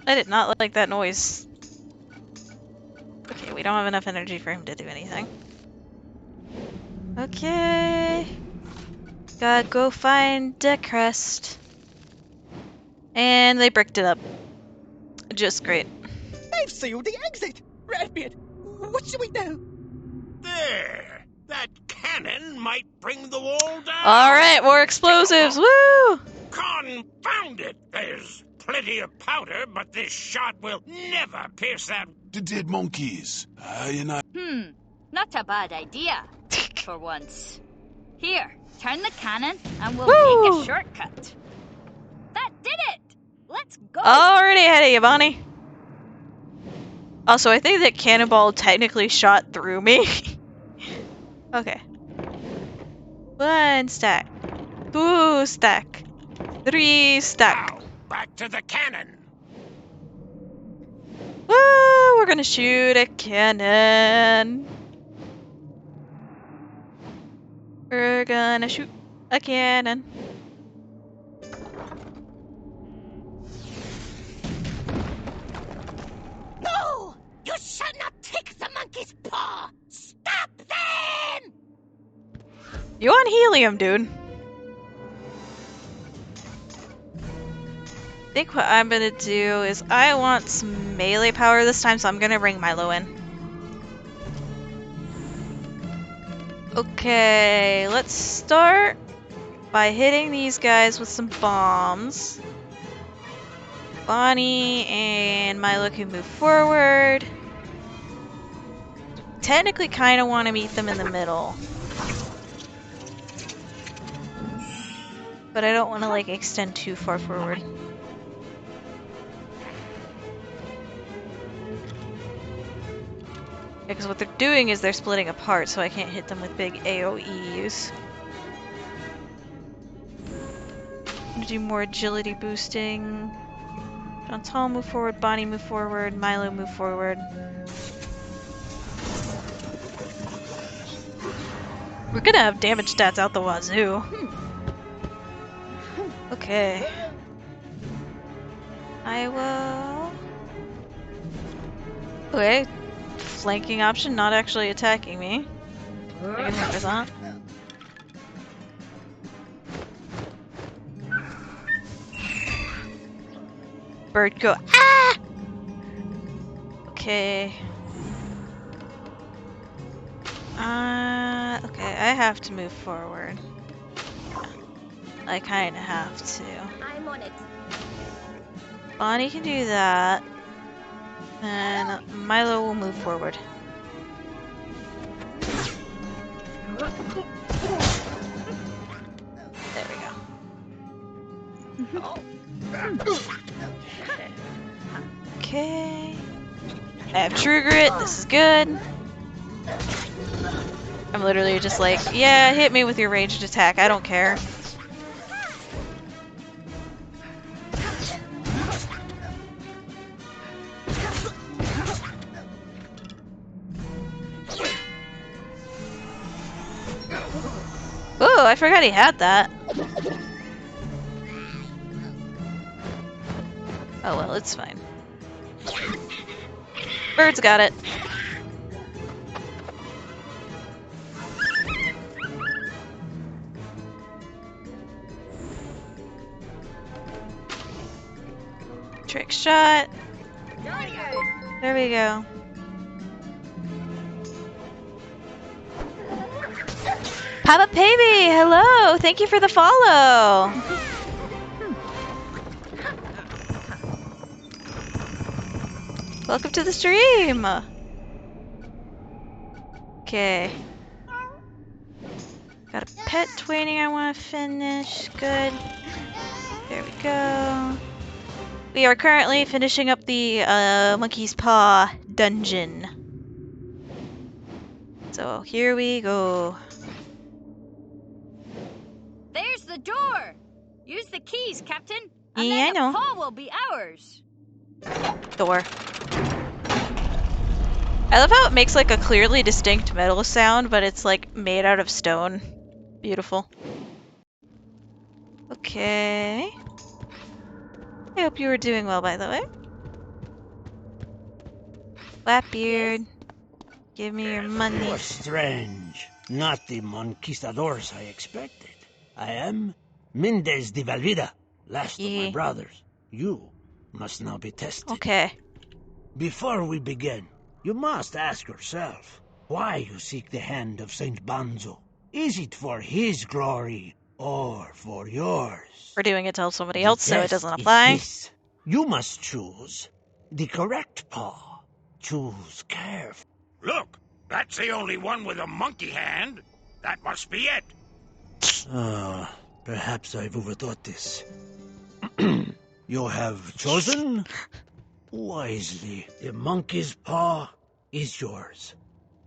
I did not like that noise. Okay, we don't have enough energy for him to do anything. Okay. Gotta go find the crest. And they bricked it up. Just great. They've sealed the exit! Redbeard, what should we do? There! That cannon might bring the wall down! Alright, more explosives! Woo! Confound it! There's plenty of powder, but this shot will never pierce that... The dead monkeys. I... Not a bad idea. For once. Here, turn the cannon and we'll Woo! take a shortcut. That did it! Let's go! Already ahead of you, Bonnie. Also, I think that cannonball technically shot through me. Okay. 1 stack. 2 stack. 3 stack. Now, back to the cannon! Woo! We're gonna shoot a cannon. We're gonna shoot a cannon. monkey's paw! Stop them! You on helium, dude. I think what I'm gonna do is I want some melee power this time, so I'm gonna bring Milo in. Okay, let's start by hitting these guys with some bombs. Bonnie and Milo can move forward. Technically kind of want to meet them in the middle. But I don't want to like extend too far forward. Because what they're doing is they're splitting apart, so I can't hit them with big AoEs. I'm gonna do more agility boosting. Chantal, move forward. Bonnie, move forward. Milo, move forward. We're gonna have damage stats out the wazoo. Okay. I will... Okay. Flanking option, not actually attacking me. I can work with that. Bird go. Ah! Okay. Okay, I have to move forward. I kinda have to. I'm on it. Bonnie can do that. And Milo will move forward. There we go. Okay. I have True Grit, this is good. I'm literally just like, yeah, hit me with your ranged attack, I don't care. Oh, I forgot he had that. Oh well, it's fine. Bird's got it. Trick shot. There we go. Papa Baby, hello! Thank you for the follow! Welcome to the stream! Okay. Got a pet training I want to finish. Good. There we go. We are currently finishing up the Monkey's Paw dungeon. So here we go. There's the door! Use the keys, Captain. And Yeah, then I know. the paw will be ours. Door. I love how it makes like a clearly distinct metal sound, but it's like made out of stone. Beautiful. Okay. I hope you were doing well, by the way. Blackbeard, give me your money. You're strange. Not the Monquistadors I expected. I am Mendez de Valvida, last of my brothers. You must now be tested. Okay. Before we begin, you must ask yourself why you seek the hand of Saint Banzo. Is it for his glory or for yours? We're doing it to help somebody else, so it Test doesn't is apply. this. You must choose the correct paw. Choose carefully. Look, that's the only one with a monkey hand. That must be it. Perhaps I've overthought this. You have chosen wisely. The monkey's paw is yours.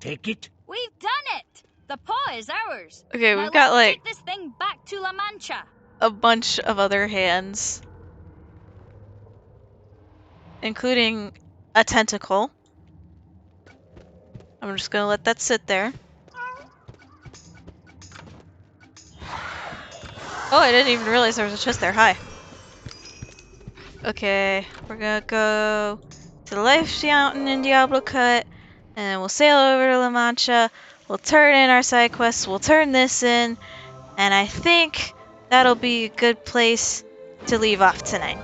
Take it. We've done it! The paw is ours. Okay, Now we've got let's like take this thing back to La Mancha. a bunch of other hands, including a tentacle. I'm just gonna let that sit there. Oh, I didn't even realize there was a chest there. Hi. Okay, we're gonna go to the Life Fountain in Diablo Cut, And we'll sail over to La Mancha. We'll turn in our side quests. We'll turn this in. And I think that'll be a good place to leave off tonight.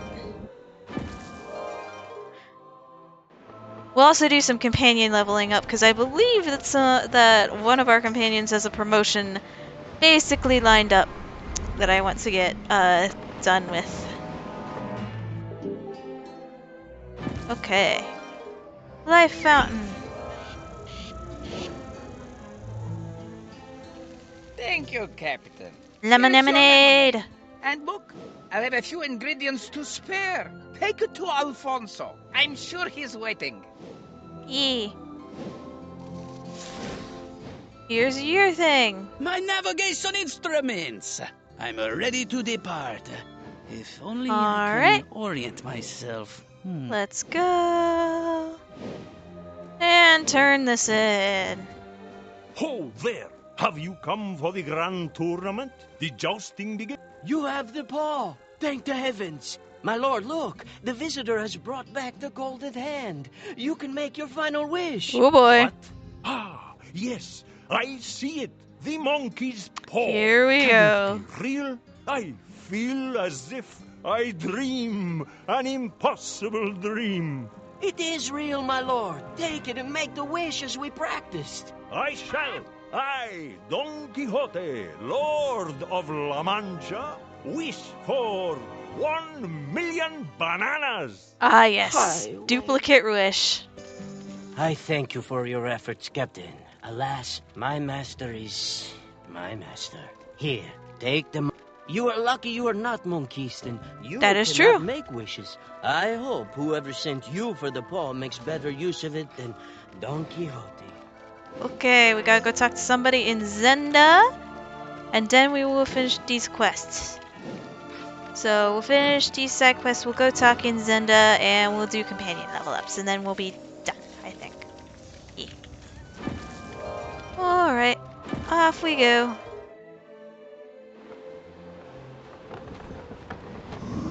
We'll also do some companion leveling up because I believe that one of our companions has a promotion basically lined up that I want to get done with. Okay. Life fountain. Thank you, Captain. Lemon Here's your lemonade. And look, I have a few ingredients to spare. Take it to Alfonso. I'm sure he's waiting. Here's your thing. My navigation instruments. I'm ready to depart. If only I can orient myself. Let's go. And turn this in. Ho there! Have you come for the grand tournament? The jousting begins? You have the paw. Thank the heavens. My lord, look. The visitor has brought back the golden hand. You can make your final wish. Oh boy. What? Ah, yes. I see it. The monkey's paw. Here we go. Can it be real? I feel as if I dream an impossible dream. It is real, my lord. Take it and make the wish as we practiced. I shall. I, Don Quixote, Lord of La Mancha, wish for 1,000,000 bananas. Ah, yes. Duplicate wish. I thank you for your efforts, Captain. Alas, my master is my master. Here, take them. You are lucky you are not Monquistan. You that is cannot true. make wishes. I hope whoever sent you for the paw makes better use of it than Don Quixote. Okay, we gotta go talk to somebody in Zenda, and then we will finish these quests. So we'll finish these side quests, we'll go talk in Zenda, and we'll do companion level ups, and then we'll be done, I think. Yeah. Alright, off we go.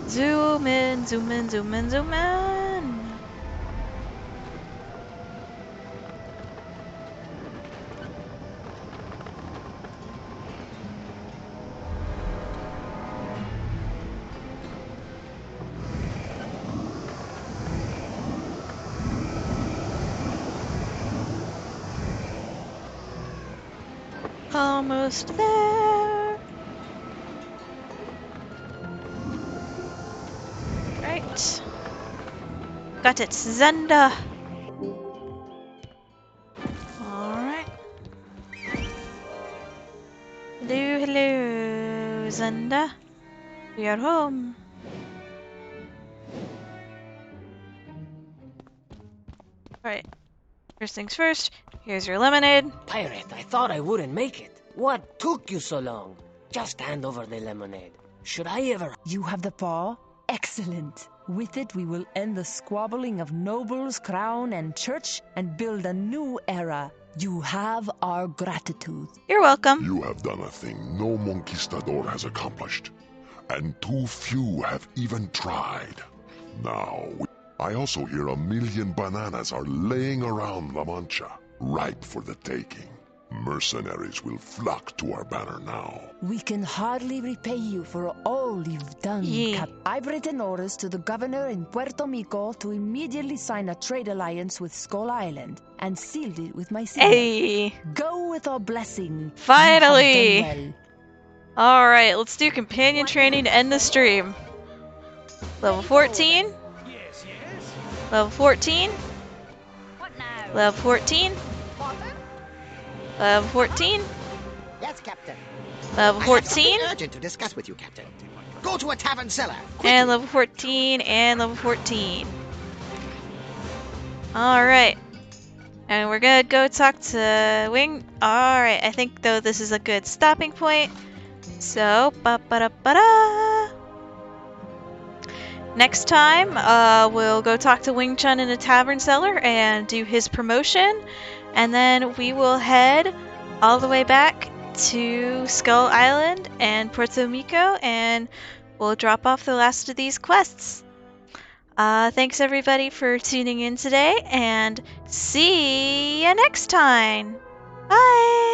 Zoom in, zoom in, zoom in, zoom in. Almost there. Right. Got it, Zenda. Alright. Hello, hello, Zenda. We are home. Alright. First things first, here's your lemonade. Pirate, I thought I wouldn't make it. What took you so long? Just hand over the lemonade. Should I ever... You have the paw? Excellent. With it, we will end the squabbling of nobles, crown, and church and build a new era. You have our gratitude. You're welcome. You have done a thing no Monquistador has accomplished, and too few have even tried. Now, I also hear 1,000,000 bananas are laying around La Mancha, ripe for the taking. Mercenaries will flock to our banner now. We can hardly repay you for all you've done, Cap. I've written orders to the governor in Puerto Rico to immediately sign a trade alliance with Skull Island and sealed it with my seal. Hey! Go with our blessing. Finally! You have done well. Alright, let's do companion training to end the stream. Level 14. Yes. Level 14. What now? Level 14. Level 14. Yes, Captain. Level 14. I have something urgent to discuss with you, Captain. Go to a tavern cellar. Quickly. And level 14 and level 14. Alright. And we're gonna go talk to Wing. Alright, I think though this is a good stopping point. So, ba-ba-da-ba-da. Next time, we'll go talk to Wing Chun in the tavern cellar and do his promotion. And then we will head all the way back to Skull Island and Puerto Rico, and we'll drop off the last of these quests. Thanks everybody for tuning in today, and see ya! see you next time. Bye!